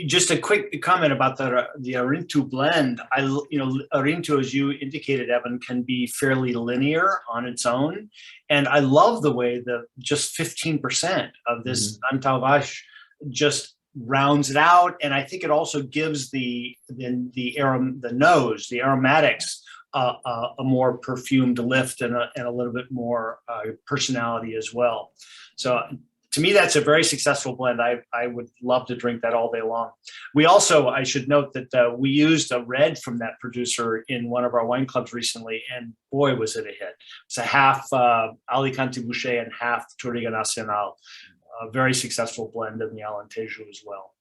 Just a quick comment about the Arinto blend. Arinto, as you indicated, Evan, can be fairly linear on its own, and I love the way that just 15% of this Antão Vaish just rounds it out, and I think it also gives the nose, the aromatics, a more perfumed lift and a little bit more personality as well. So to me, that's a very successful blend. I would love to drink that all day long. We also, I should note that we used a red from that producer in one of our wine clubs recently, and boy, was it a hit. It's a half Alicante Boucher and half Touriga Nacional. A very successful blend in the Alentejo as well.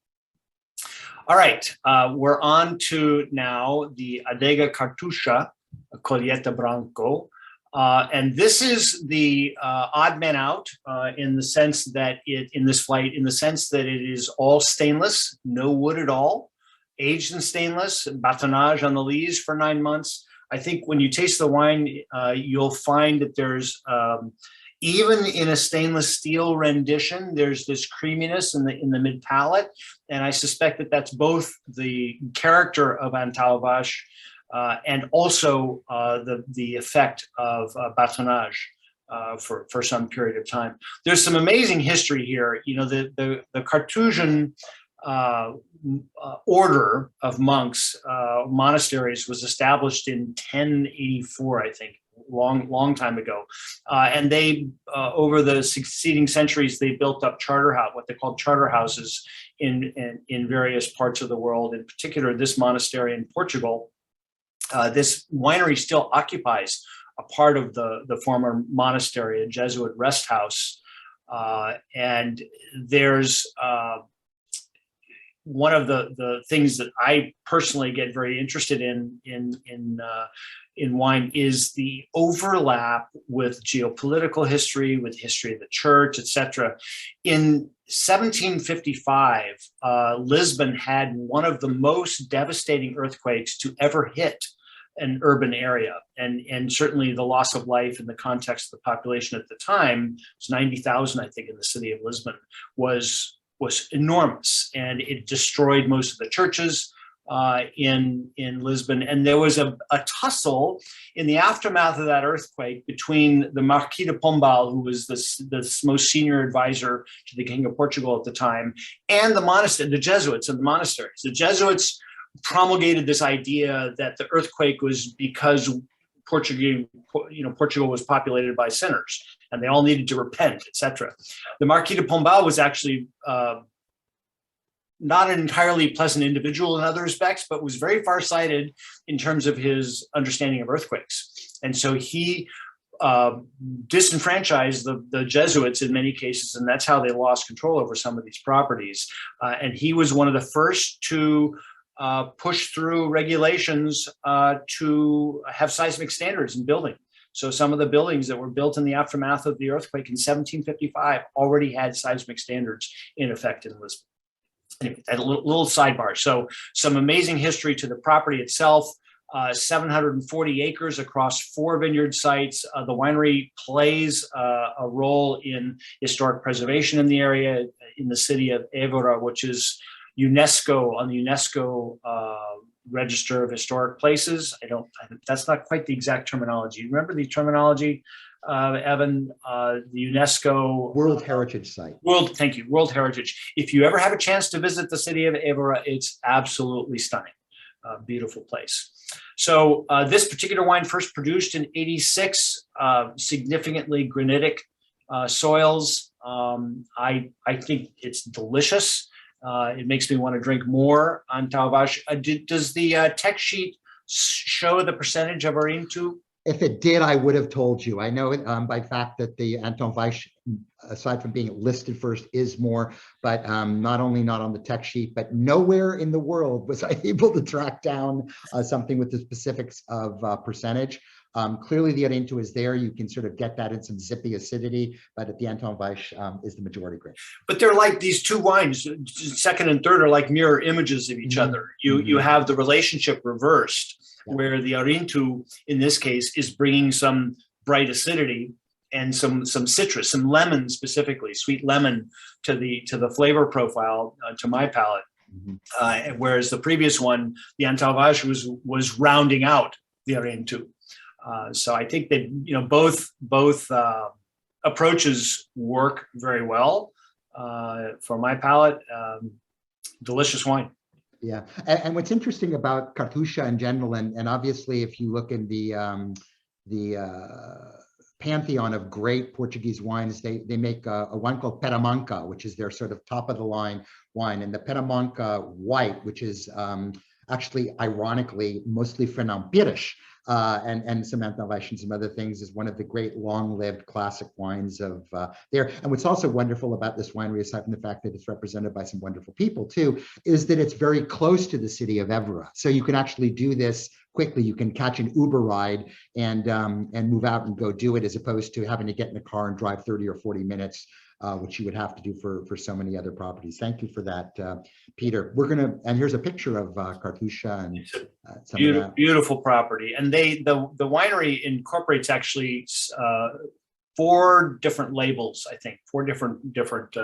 All right, we're on to now the Adega Cartucha, Colheita Branco. And this is the odd man out in the sense that it is all stainless, no wood at all, aged in stainless, batonnage on the lees for 9 months. I think when you taste the wine, you'll find that there's, even in a stainless steel rendition, there's this creaminess in the mid palate. And I suspect that that's both the character of Antão and also the effect of batonnage for some period of time. There's some amazing history here. You know, the Carthusian order of monks, monasteries, was established in 1084, I think, long time ago. And they, over the succeeding centuries, they built up what they called charter houses in various parts of the world. In particular, this monastery in Portugal. This winery still occupies a part of the former monastery, a Jesuit rest house. And there's one of the things that I personally get very interested in wine is the overlap with geopolitical history, with history of the church, etc. In 1755, Lisbon had one of the most devastating earthquakes to ever hit an urban area. And certainly the loss of life in the context of the population at the time, it was 90,000, I think, in the city of Lisbon, was enormous. And it destroyed most of the churches in Lisbon. And there was a tussle in the aftermath of that earthquake between the Marquis de Pombal, who was the most senior advisor to the King of Portugal at the time, and the Jesuits and the monasteries. The Jesuits promulgated this idea that the earthquake was because Portugal was populated by sinners, and they all needed to repent, etc. The Marquis de Pombal was actually not an entirely pleasant individual in other respects, but was very farsighted in terms of his understanding of earthquakes. And so he disenfranchised the Jesuits in many cases, and that's how they lost control over some of these properties. And he was one of the first to push through regulations to have seismic standards in building. So some of the buildings that were built in the aftermath of the earthquake in 1755 already had seismic standards in effect in Lisbon. Anyway, a little sidebar. So some amazing history to the property itself. 740 acres across 4 vineyard sites. The winery plays a role in historic preservation in the area, in the city of Évora, which is on the UNESCO Register of Historic Places. That's not quite the exact terminology. Remember the terminology, Evan? The UNESCO World Heritage Site. Thank you, World Heritage. If you ever have a chance to visit the city of Évora, it's absolutely stunning. Beautiful place. So this particular wine, first produced in '86, significantly granitic soils. I think it's delicious. It makes me want to drink more Antão. Does the tech sheet show the percentage of Arinto? If it did, I would have told you. I know it by fact that the Antão, aside from being listed first, is more, but not only not on the tech sheet, but nowhere in the world was I able to track down something with the specifics of percentage. Clearly the Arinto is there. You can sort of get that in some zippy acidity, but at the Antão is the majority grape. But they're like these two wines, second and third, are like mirror images of each other. You have the relationship reversed, where the Arinto, in this case, is bringing some bright acidity and some citrus, some lemon specifically, sweet lemon to the flavor profile, to my palate. Whereas the previous one, the Antão was rounding out the Arinto. So I think that both approaches work very well for my palate. Delicious wine. Yeah, and what's interesting about Cartucha in general, and obviously if you look in the pantheon of great Portuguese wines. They make a wine called Peramanca, which is their sort of top of the line wine, and the Peramanca white, which is actually, ironically, mostly Fernão Pires, and some Antão Vaish and some other things, is one of the great long-lived classic wines of there. And what's also wonderful about this winery, aside from the fact that it's represented by some wonderful people too, is that it's very close to the city of Évora. So you can actually do this quickly. You can catch an Uber ride and move out and go do it, as opposed to having to get in a car and drive 30 or 40 minutes, which you would have to do for so many other properties. Thank you for that, Peter. We're gonna, and here's a picture of Cartucha and some of that. Beautiful property. And the winery incorporates actually 4 different labels, I think, 4 different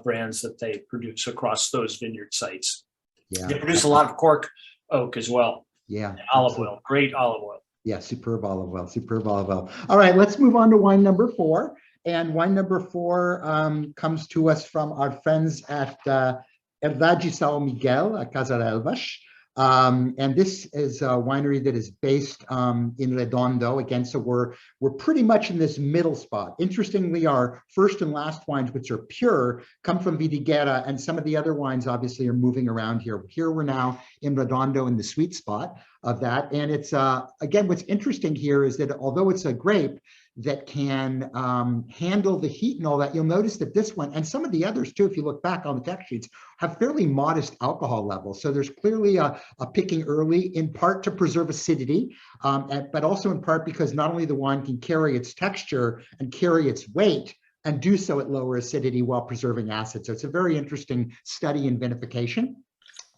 brands that they produce across those vineyard sites. Yeah, they produce a lot of cork oak as well. Yeah, and olive oil, great olive oil. Yeah, superb olive oil, superb olive oil. All right, let's move on to wine number 4. And wine number 4 comes to us from our friends at Herdade São Miguel, Casa Elvas. And this is a winery that is based in Redondo. Again, so we're pretty much in this middle spot. Interestingly, our first and last wines, which are pure, come from Vidigueira, and some of the other wines obviously are moving around here. Here we're now in Redondo, in the sweet spot of that. And it's, again, what's interesting here is that although it's a grape that can handle the heat and all that, you'll notice that this one, and some of the others too, if you look back on the text sheets, have fairly modest alcohol levels. So there's clearly a picking early, in part to preserve acidity, but also in part because not only the wine can carry its texture and carry its weight, and do so at lower acidity while preserving acid. So it's a very interesting study in vinification.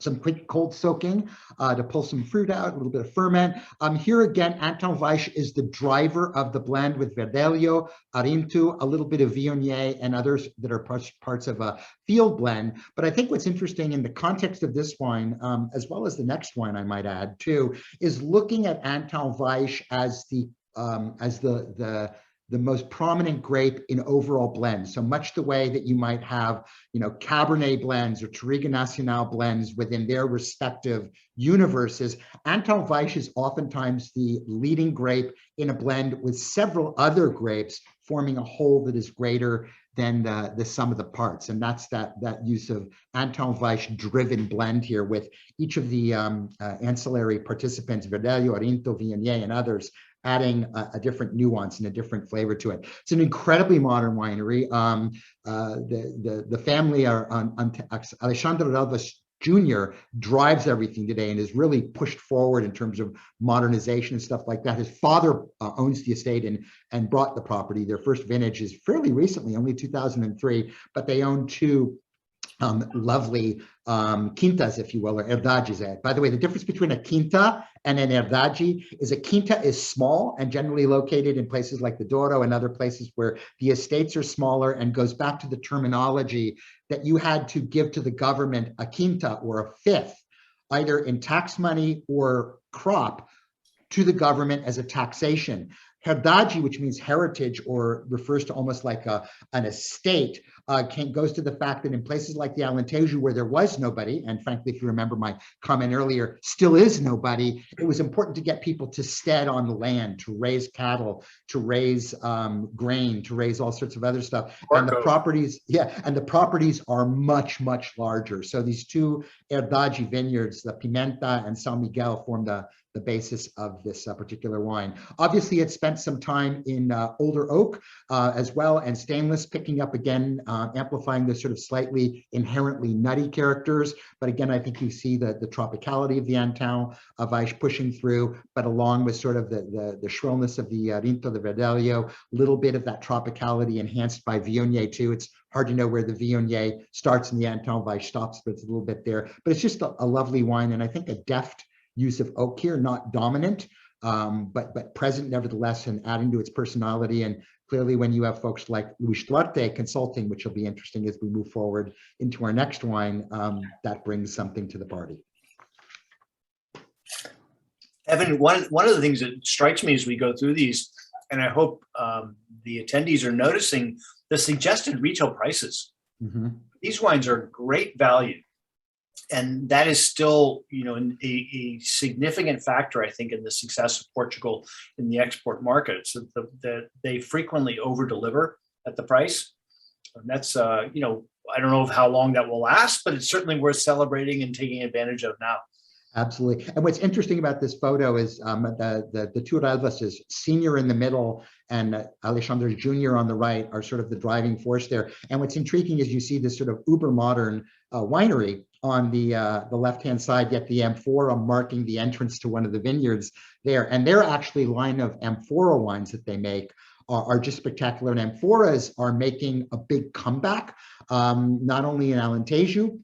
Some quick cold soaking to pull some fruit out, a little bit of ferment. Here again, Antão Vaish is the driver of the blend with Verdelho, Arinto, a little bit of Viognier, and others that are parts of a field blend. But I think what's interesting in the context of this wine, as well as the next wine I might add too, is looking at Antão Vaish as the most prominent grape in overall blends. So much the way that you might have, Cabernet blends or Touriga Nacional blends within their respective universes, Antão Vaish is oftentimes the leading grape in a blend with several other grapes, forming a whole that is greater than the sum of the parts. And that's that use of Antão Vaish driven blend here, with each of the ancillary participants, Verdelho, Arinto, Viognier, and others, adding a different nuance and a different flavor to it. It's an incredibly modern winery. The family are Alexandre Elvas Jr. drives everything today and is really pushed forward in terms of modernization and stuff like that. His father owns the estate and brought the property. Their first vintage is fairly recently, only 2003, but they own 2 lovely quintas, if you will, or herdades. By the way, the difference between a quinta and an herdade is a quinta is small and generally located in places like the Douro and other places where the estates are smaller, and goes back to the terminology that you had to give to the government a quinta, or a fifth, either in tax money or crop, to the government as a taxation. Herdade, which means heritage or refers to almost like an estate, goes to the fact that in places like the Alentejo, where there was nobody, and frankly, if you remember my comment earlier, still is nobody, it was important to get people to stead on the land, to raise cattle, to raise grain, to raise all sorts of other stuff. And the properties, are much, much larger. So these 2 herdade vineyards, the Pimenta and São Miguel, form the basis of this particular wine. Obviously, it spent some time in older oak as well, and stainless, picking up again, amplifying the sort of slightly inherently nutty characters. But again, I think you see the tropicality of the Antão Vaish pushing through, but along with sort of the shrillness of the Arinto, the Verdelho, a little bit of that tropicality enhanced by Viognier too. It's hard to know where the Viognier starts and the Antão Vaish stops, but it's a little bit there. But it's just a lovely wine, and I think a deft use of oak here, not dominant, but present nevertheless, and adding to its personality. And clearly, when you have folks like Luis Duarte consulting, which will be interesting as we move forward into our next wine, that brings something to the party. Evan, one of the things that strikes me as we go through these, and I hope the attendees are noticing, the suggested retail prices. Mm-hmm. These wines are great value. And that is still, a significant factor, I think, in the success of Portugal in the export market. So that they frequently over-deliver at the price. And that's, I don't know how long that will last, but it's certainly worth celebrating and taking advantage of now. Absolutely. And what's interesting about this photo is the two Relvas, senior in the middle and Alexandre Jr. on the right, are sort of the driving force there. And what's intriguing is you see this sort of uber modern winery on the left-hand side, yet the amphora marking the entrance to one of the vineyards there. And their actually line of amphora wines that they make are just spectacular. And amphoras are making a big comeback, not only in Alentejo,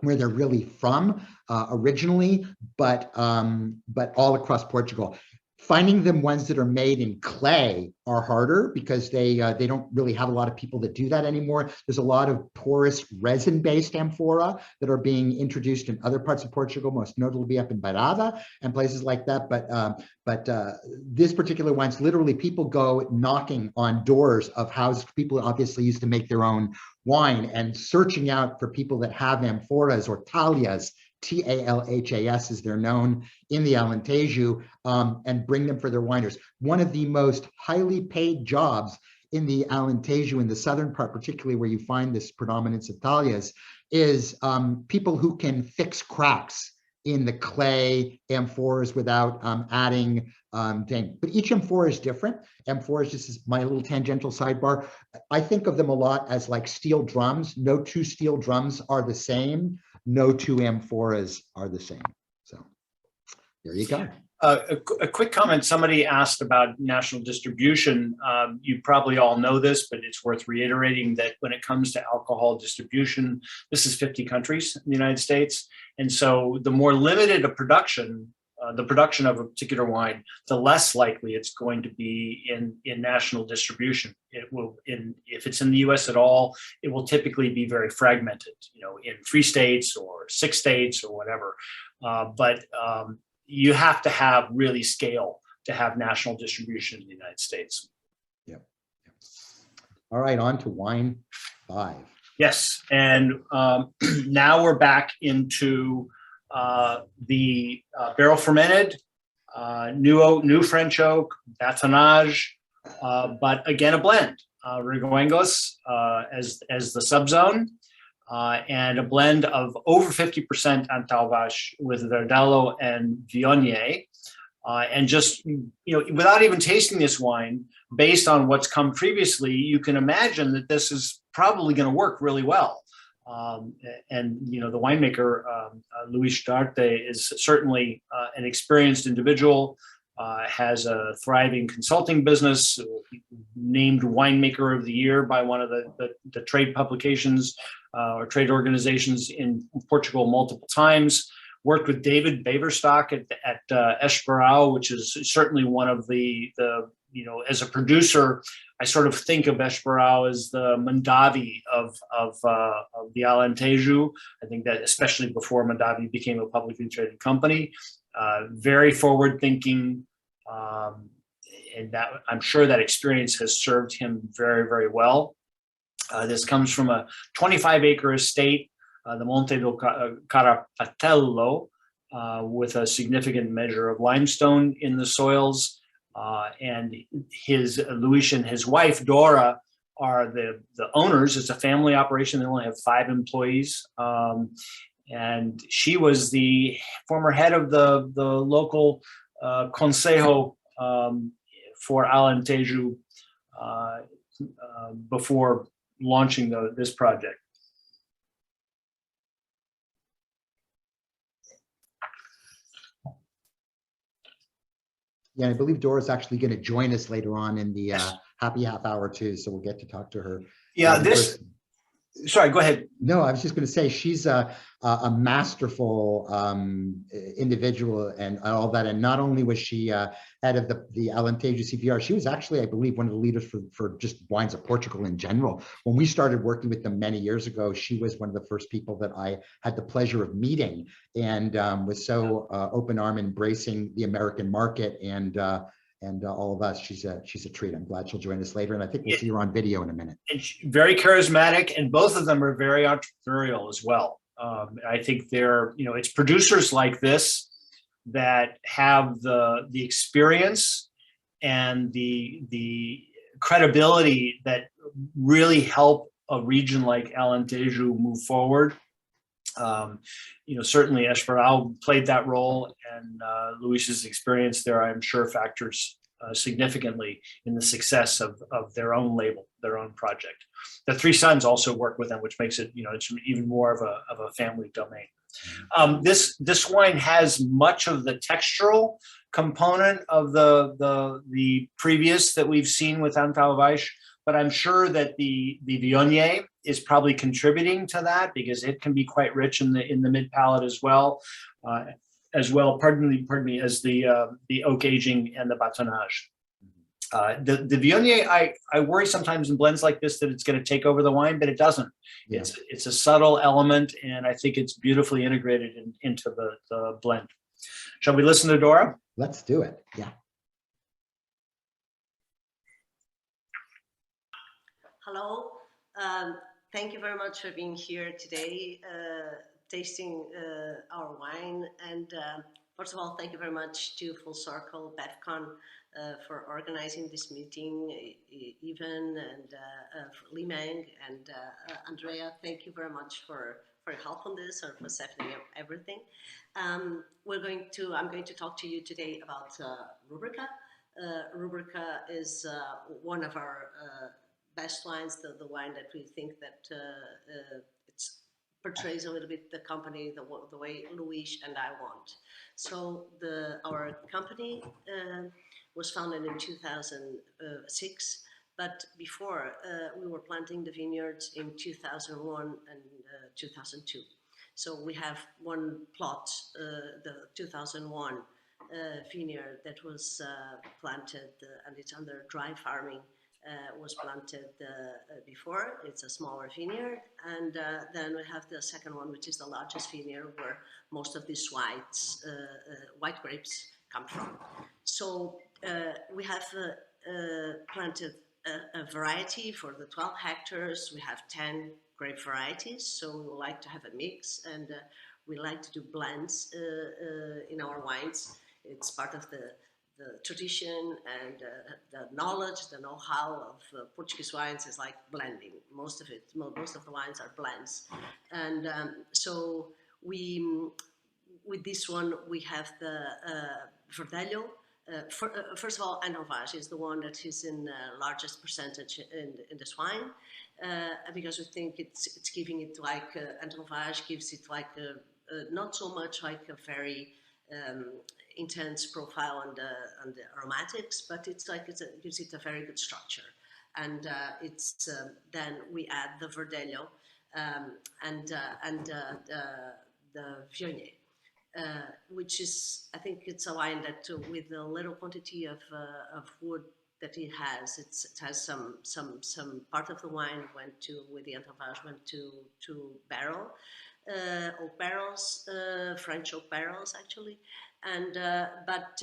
where they're really from originally, but all across Portugal. Finding them ones that are made in clay are harder because they don't really have a lot of people that do that anymore. There's a lot of porous resin-based amphora that are being introduced in other parts of Portugal, most notably up in Beirada and places like that. But this particular one's literally people go knocking on doors of houses. People obviously used to make their own wine and searching out for people that have amphoras or talhas, Talhas as they're known in the Alentejo, and bring them for their wineries. One of the most highly paid jobs in the Alentejo, in the southern part, particularly where you find this predominance of talhas, is people who can fix cracks in the clay amphoras without adding thing. But each amphora is different. Amphoras, this is my little tangential sidebar. I think of them a lot as like steel drums. No two steel drums are the same. No two amphoras are the same. So there you go. A quick comment. Somebody asked about national distribution. You probably all know this, but it's worth reiterating that when it comes to alcohol distribution, this is 50 countries in the United States. And so the more limited a production, the production of a particular wine, the less likely it's going to be in national distribution. It will, if it's in the US at all, it will typically be very fragmented, in 3 states or 6 states or whatever. But you have to have really scale to have national distribution in the United States. Yep. All right, on to wine 5. Yes, and now we're back into the barrel fermented, new French oak, batonnage, but again a blend. Regoengos as the subzone, and a blend of over 50% Antão with Verdelho and Viognier. And just, without even tasting this wine, based on what's come previously, you can imagine that this is probably going to work really well. And the winemaker, Luis Duarte, is certainly an experienced individual, has a thriving consulting business, named winemaker of the year by one of the trade publications or trade organizations in Portugal multiple times. Worked with David Baverstock at Esparao, which is certainly one of the as a producer, I sort of think of Esparao as the Mondavi of the Alentejo. I think that especially before Mondavi became a publicly traded company, very forward thinking, and that I'm sure that experience has served him very, very well. This comes from a 25-acre estate, the Monte do Carapatello, with a significant measure of limestone in the soils. And Luis and his wife, Dora, are the owners. It's a family operation. They only have 5 employees. And she was the former head of the local Concejo for Alentejo before launching this project. Yeah, I believe Dora's actually going to join us later on in the happy half hour too, so we'll get to talk to her. Yeah, sorry, go ahead. No, I was just going to say she's a masterful individual and all that. And not only was she head of the Alentejo CPR, she was actually, I believe, one of the leaders for just wines of Portugal in general. When we started working with them many years ago, she was one of the first people that I had the pleasure of meeting, and was so open arm, embracing the American market and all of us. She's a treat. I'm glad she'll join us later, and I think we'll see her on video in a minute. And very charismatic, and both of them are very entrepreneurial as well. I think it's producers like this that have the experience and the credibility that really help a region like Alentejo move forward. Certainly Esmeralda played that role, and Luis's experience there, I'm sure, factors significantly in the success of their own label, their own project. The three sons also work with them, which makes it, it's even more of a family domain. This wine has much of the textural component of the previous that we've seen with Antão, but I'm sure that the Viognier is probably contributing to that, because it can be quite rich in the mid palate as well. Pardon me, as the oak aging and the batonnage. The Viognier, I worry sometimes in blends like this that it's going to take over the wine, but it doesn't. Yeah. It's a subtle element, and I think it's beautifully integrated into the blend. Shall we listen to Dora? Let's do it. Yeah. Hello. Thank you very much for being here today, tasting our wine. And first of all, thank you very much to Full Circle, BevCon, for organizing this meeting, Ivan and Limang and Andrea. Thank you very much for your help on this, or for setting up everything. I'm going to talk to you today about Rubrica. Rubrica is one of our best wines, the wine that we think that it portrays a little bit the company the way Luis and I want. So our company was founded in 2006, but before we were planting the vineyards in 2001 and 2002. So we have one plot, the 2001 vineyard that was planted, and it's under dry farming. Was planted before. It's a smaller vineyard, and then we have the second one, which is the largest vineyard, where most of these white grapes come from. So we have planted a variety for the 12 hectares. We have 10 grape varieties, so we like to have a mix, and we like to do blends in our wines. It's part of the tradition and the knowledge, the know-how of Portuguese wines is like blending. Most of the wines are blends. And so with this one, we have the Verdelho. First of all, eno-element is the one that is in largest percentage in this wine, because we think it's giving it like, eno-element gives it like not so much like a very intense profile on the aromatics, but it's like it gives it a very good structure. And then we add the Verdelho and the Viognier, which is, I think it's a wine that with the little quantity of wood that it has some part of the wine with the eno-element went to barrel. Oak barrels, French oak barrels actually, and but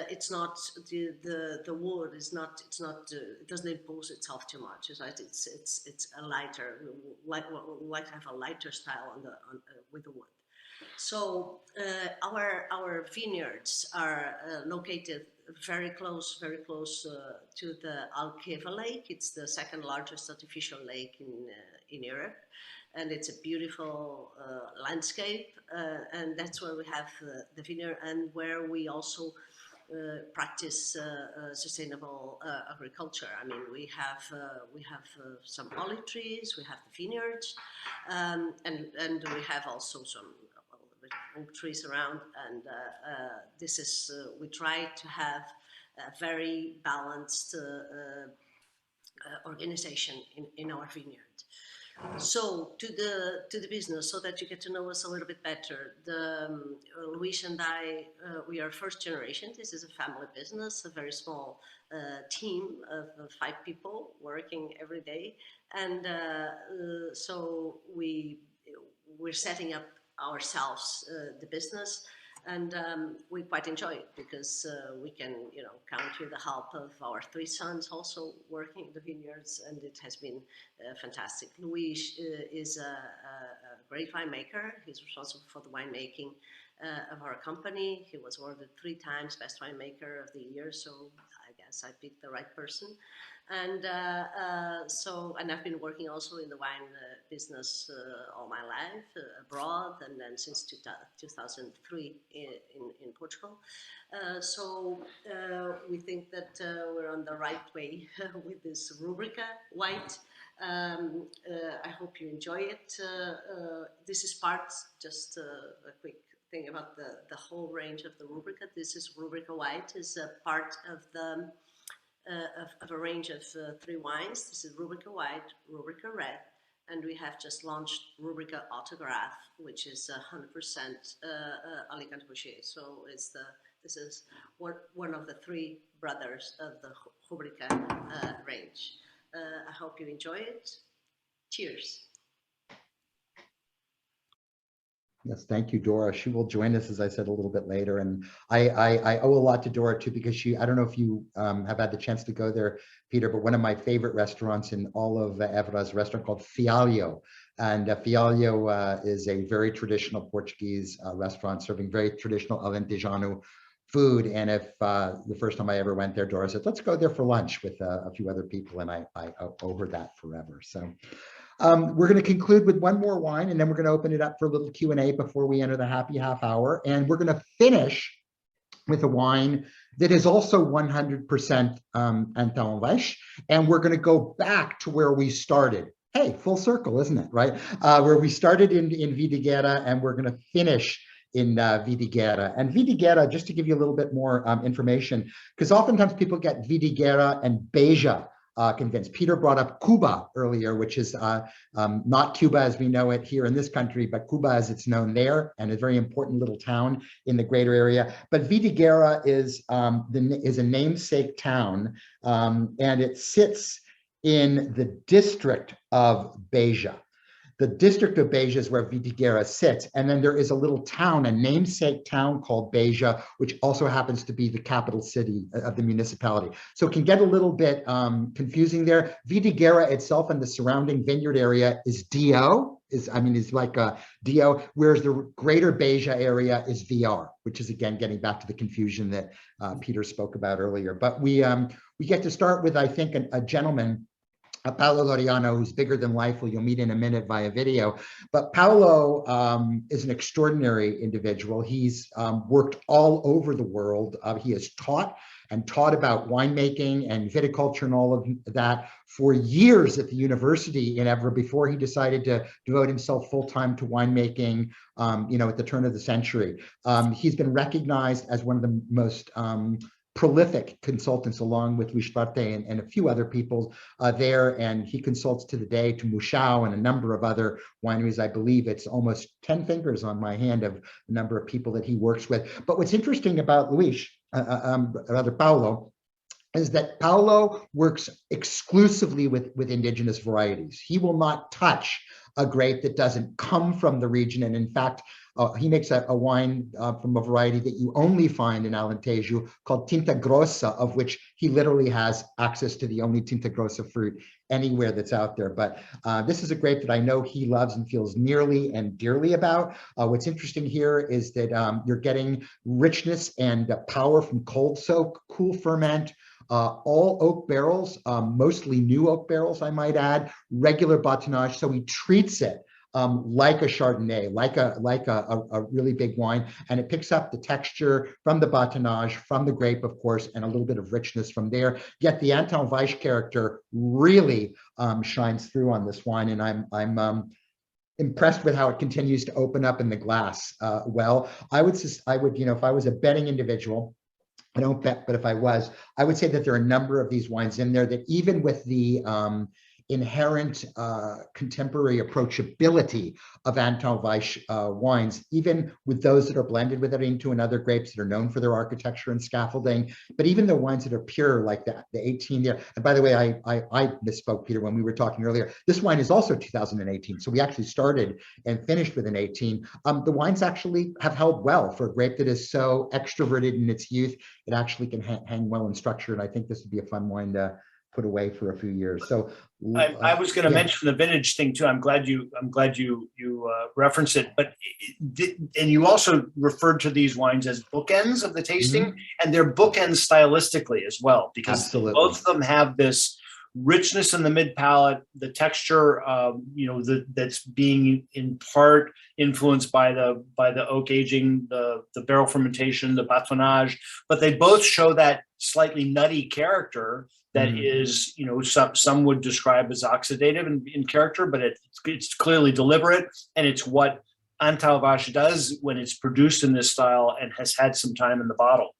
it's not the wood is not it doesn't impose itself too much. It's a lighter, we like to have a lighter style with the wood. So our vineyards are located very close to the Alqueva Lake. It's the second largest artificial lake in Europe. And it's a beautiful landscape, and that's where we have the vineyard, and where we also practice sustainable agriculture. I mean, we have some olive trees, we have the vineyards, and we have also some oak trees around. And this is we try to have a very balanced organization in our vineyard. So to the business, so that you get to know us a little bit better. Luis and I, we are first generation. This is a family business, a very small team of 5 people working every day, and so we're setting up ourselves the business. And we quite enjoy it, because we can, count with the help of our 3 sons also working in the vineyards, and it has been fantastic. Luis is a great winemaker. He's responsible for the winemaking of our company. He was awarded 3 times Best Winemaker of the Year, so I guess I picked the right person. And and I've been working also in the wine business all my life abroad, and then since 2003 in Portugal. We think that we're on the right way with this Rubrica White. I hope you enjoy it. This is part, just a quick thing about the whole range of the Rubrica. This is Rubrica White, is a part of the of a range of 3 wines. This is Rubrica White, Rubrica Red, and we have just launched Rubrica Autograph, which is 100% Alicante Boucher. So this is one of the 3 brothers of the Rubrica range. I hope you enjoy it. Cheers. Yes, thank you, Dora. She will join us, as I said, a little bit later. And I owe a lot to Dora too, because I don't know if you have had the chance to go there, Peter, but one of my favorite restaurants in all of Évora is a restaurant called Fialho. And Fialho is a very traditional Portuguese restaurant serving very traditional Alentejano food. And if the first time I ever went there, Dora said, let's go there for lunch with a few other people. And I owe her that forever. So. We're going to conclude with one more wine, and then we're going to open it up for a little Q&A before we enter the happy half hour. And we're going to finish with a wine that is also 100% Antão Weiss. And we're going to go back to where we started. Hey, full circle, isn't it, right? Where we started in Vidigueira, and we're going to finish in Vidigueira. And Vidigueira, just to give you a little bit more information, because oftentimes people get Vidigueira and Beja convinced. Peter brought up Cuba earlier, which is not Cuba as we know it here in this country, but Cuba as it's known there, and a very important little town in the greater area. But Vidigueira is a namesake town, and it sits in the district of Beja. The district of Beja is where Vidigueira sits. And then there is a little town, a namesake town called Beja, which also happens to be the capital city of the municipality. So it can get a little bit confusing there. Vidigueira itself and the surrounding vineyard area is DO, is like a DO, whereas the greater Beja area is VR, which is again getting back to the confusion that Peter spoke about earlier. But we get to start with, I think, a gentleman, Paolo Loriano, who's bigger than life, who you'll meet in a minute via video. But Paolo is an extraordinary individual. He's worked all over the world. He has taught about winemaking and viticulture and all of that for years at the university in Évora before he decided to devote himself full-time to winemaking, at the turn of the century. He's been recognized as one of the most prolific consultants, along with Luis Parte and a few other people there, and he consults to the day to Muxao and a number of other wineries. I believe it's almost 10 fingers on my hand of the number of people that he works with. But what's interesting about Paolo, is that Paolo works exclusively with indigenous varieties. He will not touch a grape that doesn't come from the region, and in fact, he makes a wine from a variety that you only find in Alentejo called Tinta Grossa, of which he literally has access to the only Tinta Grossa fruit anywhere that's out there. But this is a grape that I know he loves and feels nearly and dearly about. What's interesting here is that you're getting richness and power from cold soak, cool ferment, all oak barrels, mostly new oak barrels, I might add, regular batonnage. So he treats it like a Chardonnay, like a really big wine, and it picks up the texture from the batonnage, from the grape, of course, and a little bit of richness from there. Yet the Antão Weiss character really shines through on this wine, and I'm impressed with how it continues to open up in the glass. Well, I would, if I was a betting individual, I don't bet, but if I was, I would say that there are a number of these wines in there that, even with the inherent contemporary approachability of Antão Weiss wines, even with those that are blended with Arinto and other grapes that are known for their architecture and scaffolding, but even the wines that are pure, like the 18 there. And by the way, I misspoke, Peter, when we were talking earlier. This wine is also 2018, so we actually started and finished with an 18. The wines actually have held well for a grape that is so extroverted in its youth. It actually can hang well in structure, and I think this would be a fun wine to put away for a few years. So I was going to yeah. mention the vintage thing too. I'm glad you referenced it. But and you also referred to these wines as bookends of the tasting, and they're bookends stylistically as well, because Absolutely. both of them have this richness in the mid palate, the texture, that's being in part influenced by the oak aging, the barrel fermentation, the batonnage, but they both show that slightly nutty character that is, some would describe as oxidative in character, but it's clearly deliberate, and it's what Antão does when it's produced in this style and has had some time in the bottle.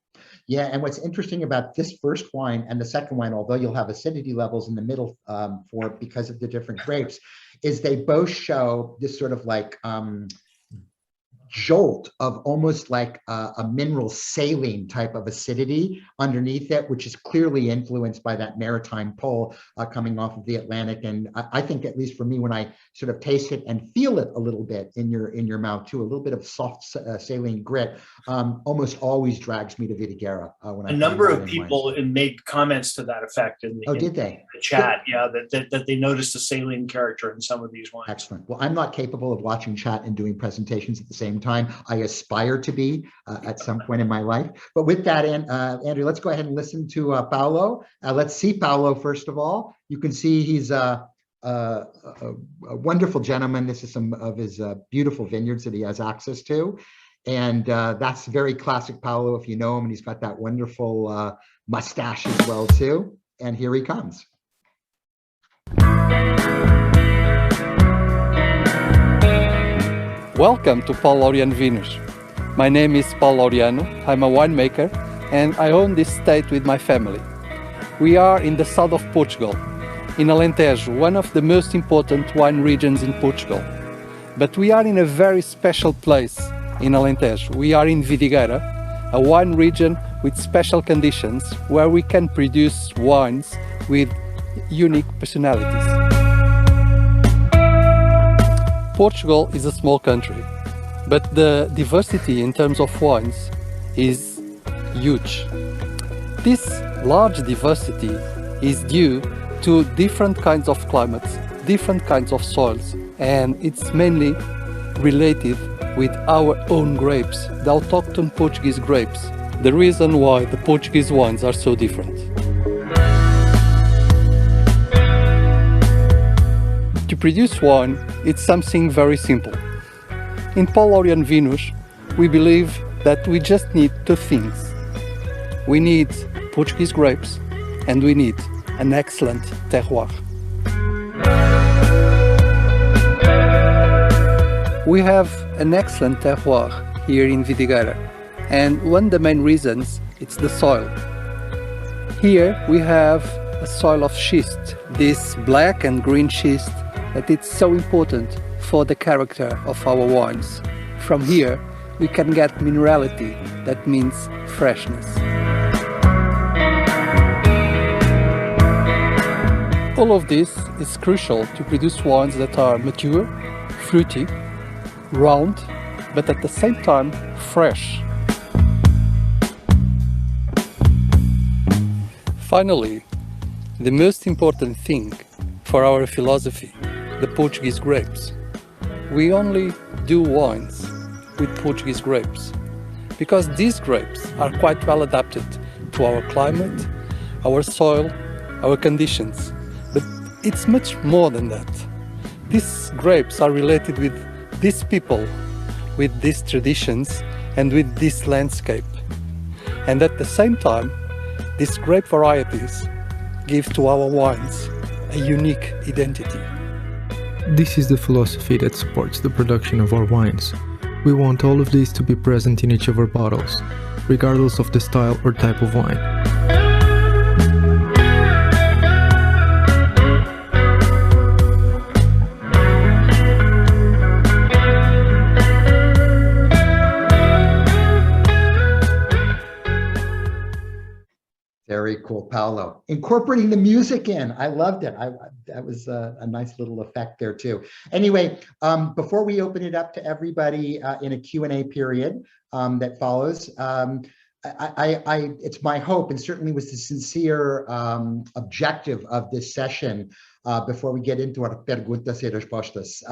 Yeah, and what's interesting about this first wine and the second wine, although you'll have acidity levels in the middle because of the different grapes, is they both show this sort of like jolt of almost like a mineral saline type of acidity underneath it, which is clearly influenced by that maritime pull coming off of the Atlantic. And I think, at least for me, when I sort of taste it and feel it a little bit in your mouth too, a little bit of soft saline grit almost always drags me to Vidigueira. When a number of people made comments to that effect in did they? The chat, yeah, that they noticed a saline character in some of these wines. Excellent. Well, I'm not capable of watching chat and doing presentations at the same time. I aspire to be at some point in my life. But with that, Andrew, let's go ahead and listen to Paulo. Let's see Paulo first of all. You can see he's a wonderful gentleman. This is some of his beautiful vineyards that he has access to. And that's very classic Paulo, if you know him, and he's got that wonderful mustache as well too. And here he comes. Welcome to Paul Laureano Vinhos. My name is Paul Laureano. I'm a winemaker and I own this estate with my family. We are in the south of Portugal, in Alentejo, one of the most important wine regions in Portugal. But we are in a very special place in Alentejo. We are in Vidigueira, a wine region with special conditions where we can produce wines with unique personalities. Portugal is a small country, but the diversity in terms of wines is huge. This large diversity is due to different kinds of climates, different kinds of soils, and it's mainly related with our own grapes, the autochthon Portuguese grapes, the reason why the Portuguese wines are so different. To produce wine, it's something very simple. In Paul Laureano Vinhos, we believe that we just need two things. We need Portuguese grapes and we need an excellent terroir. We have an excellent terroir here in Vidigueira, and one of the main reasons is the soil. Here we have a soil of schist, this black and green schist that it's so important for the character of our wines. From here we can get minerality, that means freshness. All of this is crucial to produce wines that are mature, fruity, round, but at the same time fresh. Finally, the most important thing for our philosophy, the Portuguese grapes. We only do wines with Portuguese grapes because these grapes are quite well adapted to our climate, our soil, our conditions. But it's much more than that. These grapes are related with these people, with these traditions and with this landscape. And at the same time, these grape varieties give to our wines a unique identity. This is the philosophy that supports the production of our wines. We want all of these to be present in each of our bottles, regardless of the style or type of wine. Very cool, Paulo. Incorporating the music in. I loved it. That was a nice little effect there too. Anyway, before we open it up to everybody in a Q&A period that follows, it's my hope, and certainly was the sincere objective of this session, before we get into our perguntas y respostas,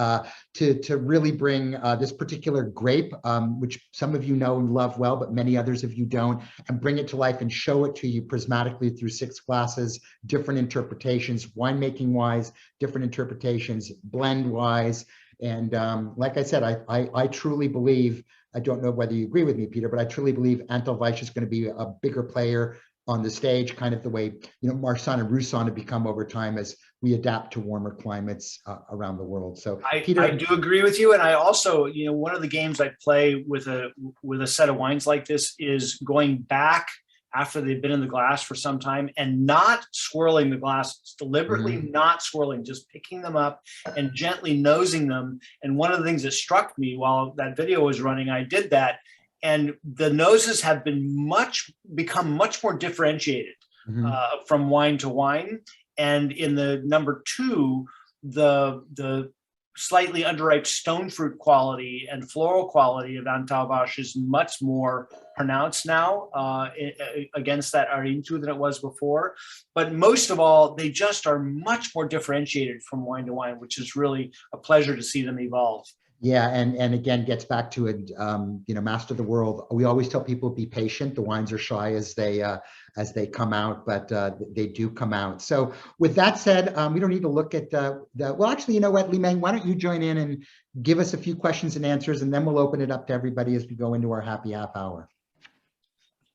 to really bring this particular grape, which some of you know and love well, but many others of you don't, and bring it to life and show it to you prismatically through 6 glasses, different interpretations, winemaking wise, different interpretations, blend wise. And like I said, I truly believe, I don't know whether you agree with me, Peter, but I truly believe Antão is going to be a bigger player on the stage, kind of the way, Marsanne and Roussanne have become over time as we adapt to warmer climates around the world. So Peter, I do agree with you. And I also, one of the games I play with a set of wines like this is going back after they've been in the glass for some time and not swirling the glasses, deliberately not swirling, just picking them up and gently nosing them. And one of the things that struck me while that video was running, I did that, and the noses have become much more differentiated from wine to wine. And in the number 2, the slightly underripe stone fruit quality and floral quality of Antão is much more pronounced now against that Arinto than it was before. But most of all, they just are much more differentiated from wine to wine, which is really a pleasure to see them evolve. Yeah, and again, gets back to it, master the world. We always tell people be patient. The wines are shy as they come out, but they do come out. So with that said, we don't need to look at well, actually, you know what, Li-Meng, why don't you join in and give us a few questions and answers, and then we'll open it up to everybody as we go into our happy half hour.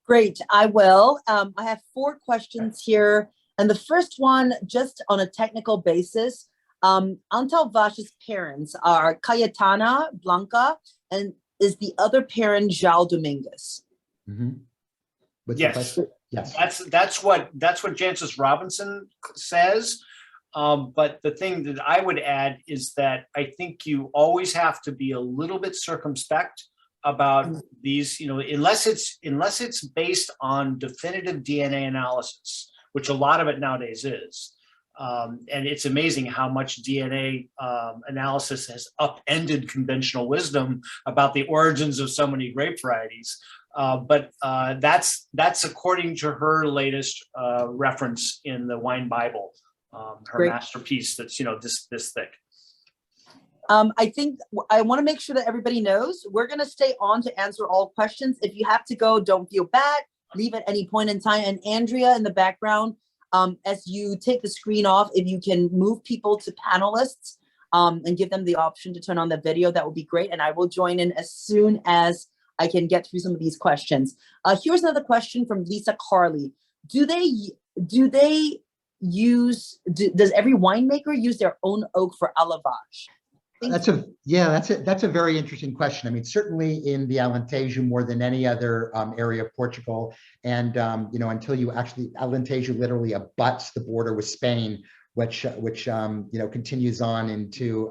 Great, I will. I have 4 questions here. And the first one, just on a technical basis, Antão parents are Cayetana, Blanca, and is the other parent João Domingues? Yes. Yes. That's what Jancis Robinson says. But the thing that I would add is that I think you always have to be a little bit circumspect about these, unless it's based on definitive DNA analysis, which a lot of it nowadays is. And it's amazing how much DNA analysis has upended conventional wisdom about the origins of so many grape varieties. But that's according to her latest reference in the Wine Bible, her Great. masterpiece that's this thick. I think I want to make sure that everybody knows we're going to stay on to answer all questions. If you have to go, don't feel bad. Leave at any point in time. And Andrea in the background, as you take the screen off, if you can move people to panelists and give them the option to turn on the video, that would be great. And I will join in as soon as I can get through some of these questions. Here's another question from Lisa Carley. Does every winemaker use their own oak for élevage? That's a very interesting question. I mean, certainly in the Alentejo more than any other area of Portugal, and until you actually, Alentejo literally abuts the border with Spain, which continues on into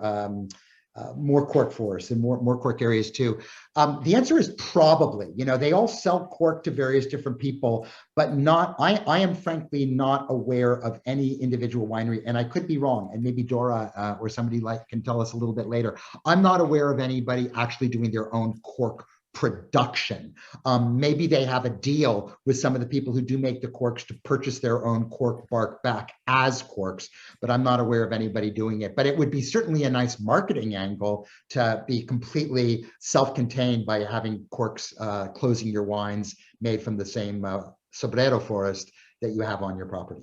more cork forests and more cork areas too. The answer is probably. They all sell cork to various different people, but not. I am frankly not aware of any individual winery, and I could be wrong. And maybe Dora or somebody can tell us a little bit later. I'm not aware of anybody actually doing their own cork production. Maybe they have a deal with some of the people who do make the corks to purchase their own cork bark back as corks, but I'm not aware of anybody doing it. But it would be certainly a nice marketing angle to be completely self-contained by having corks closing your wines made from the same sobrero forest that you have on your property.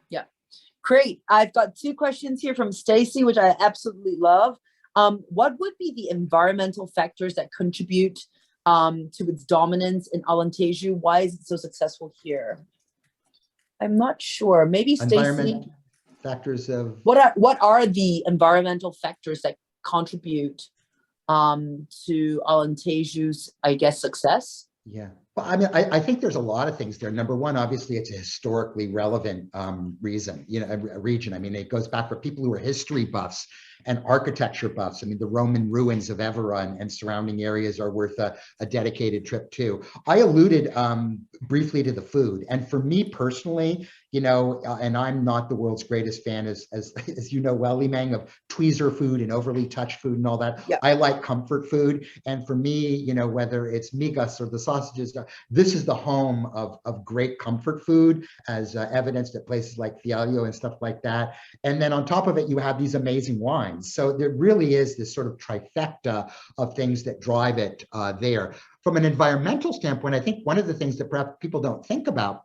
Yeah, great. I've got 2 questions here from Stacy, which I absolutely love. What would be the environmental factors that contribute to its dominance in Alentejo? Why is it so successful here? I'm not sure. Maybe Stacy. Factors of what are the environmental factors that contribute to Alentejo's, I guess, success? Yeah. Well, I mean, I think there's a lot of things there. Number one, obviously, it's a historically relevant region. I mean, it goes back for people who are history buffs and architecture buffs. I mean, the Roman ruins of Évora and surrounding areas are worth a dedicated trip too. I alluded briefly to the food, and for me personally, and I'm not the world's greatest fan, as you know well, Li-Meng, of tweezer food and overly touched food and all that. Yep. I like comfort food, and for me, whether it's migas or the sausages, this is the home of great comfort food, as evidenced at places like Fialio and stuff like that. And then on top of it, you have these amazing wines. So there really is this sort of trifecta of things that drive it there. From an environmental standpoint, I think one of the things that perhaps people don't think about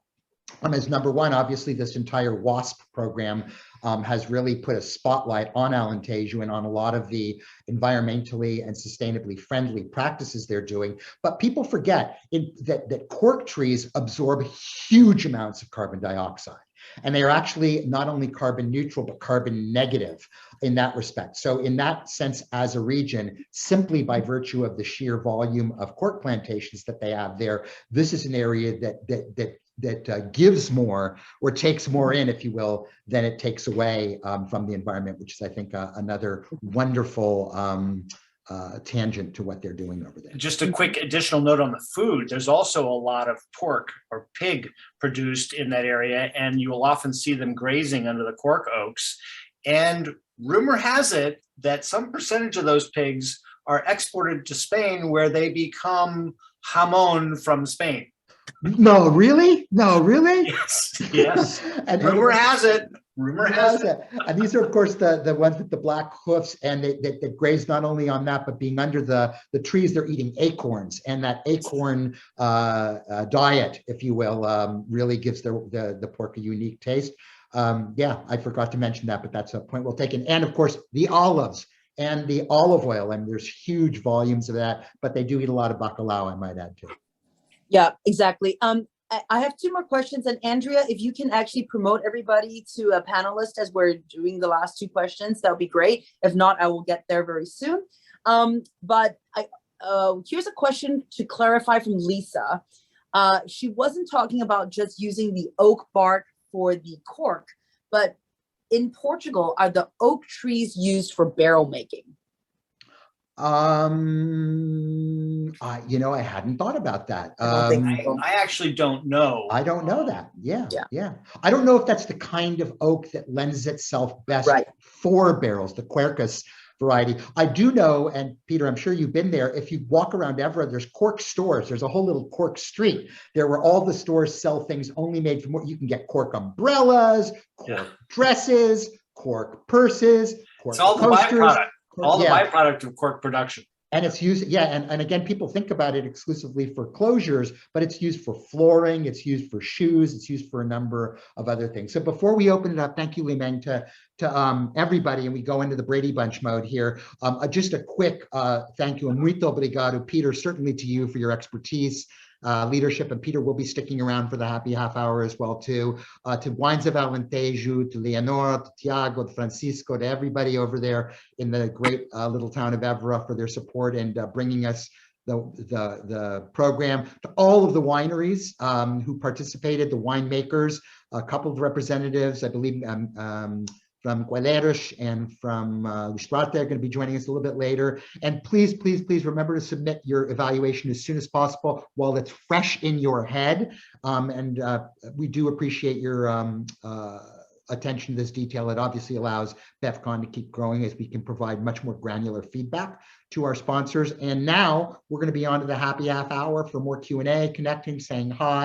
is number one, obviously this entire WASP program has really put a spotlight on Alentejo and on a lot of the environmentally and sustainably friendly practices they're doing. But people forget that cork trees absorb huge amounts of carbon dioxide. And they are actually not only carbon neutral, but carbon negative in that respect. So in that sense, as a region, simply by virtue of the sheer volume of cork plantations that they have there, this is an area that gives more, or takes more in, if you will, than it takes away from the environment, which is, I think, another wonderful tangent to what they're doing over there. Just a quick additional note on the food. There's also a lot of pork or pig produced in that area, and you will often see them grazing under the cork oaks. And rumor has it that some percentage of those pigs are exported to Spain, where they become jamon from Spain. No, really? No, really? Yes, yes. And rumor has it. Rumor has it. And these are, of course, the ones with the black hoofs, and they graze not only on that, but being under the trees, they're eating acorns. And that acorn diet, if you will, really gives the pork a unique taste. Yeah, I forgot to mention that, but that's a point well taken. And of course, the olives and the olive oil. I mean, there's huge volumes of that, but they do eat a lot of bacalao, I might add too. Yeah, exactly. I have two more questions, and Andrea, if you can actually promote everybody to a panelist as we're doing the last two questions, that would be great. If not, I will get there very soon. But here's a question to clarify from Lisa. She wasn't talking about just using the oak bark for the cork, but in Portugal, are the oak trees used for barrel making? You know, I hadn't thought about that. I actually don't know. I don't know that. Yeah. I don't know if that's the kind of oak that lends itself best for barrels, the Quercus variety. I do know, and Peter, I'm sure you've been there, if you walk around Évora, there's cork stores. There's a whole little cork street there where all the stores sell things only made from what you can get: cork umbrellas, cork dresses, cork purses, cork it's all coasters. The byproduct. All the byproduct of cork production. And it's used, and again, people think about it exclusively for closures, but it's used for flooring, it's used for shoes, it's used for a number of other things. So before we open it up, thank you, Limeng, to everybody, and we go into the Brady Bunch mode here. Just a quick thank you, and muito obrigado, Peter, certainly to you for your expertise, leadership, and Peter will be sticking around for the happy half hour as well too. To Wines of Alentejo, to Leonor, to Tiago, to Francisco, to everybody over there in the great little town of Évora for their support and bringing us the program. To all of the wineries who participated, the winemakers, a couple of representatives, I believe, from Gualeros and from Lustrate are going to be joining us a little bit later. And please, please, please remember to submit your evaluation as soon as possible while it's fresh in your head. And we do appreciate your attention to this detail. It obviously allows BevCon to keep growing as we can provide much more granular feedback to our sponsors. And now we're going to be on to the happy half hour for more Q&A, connecting, saying hi.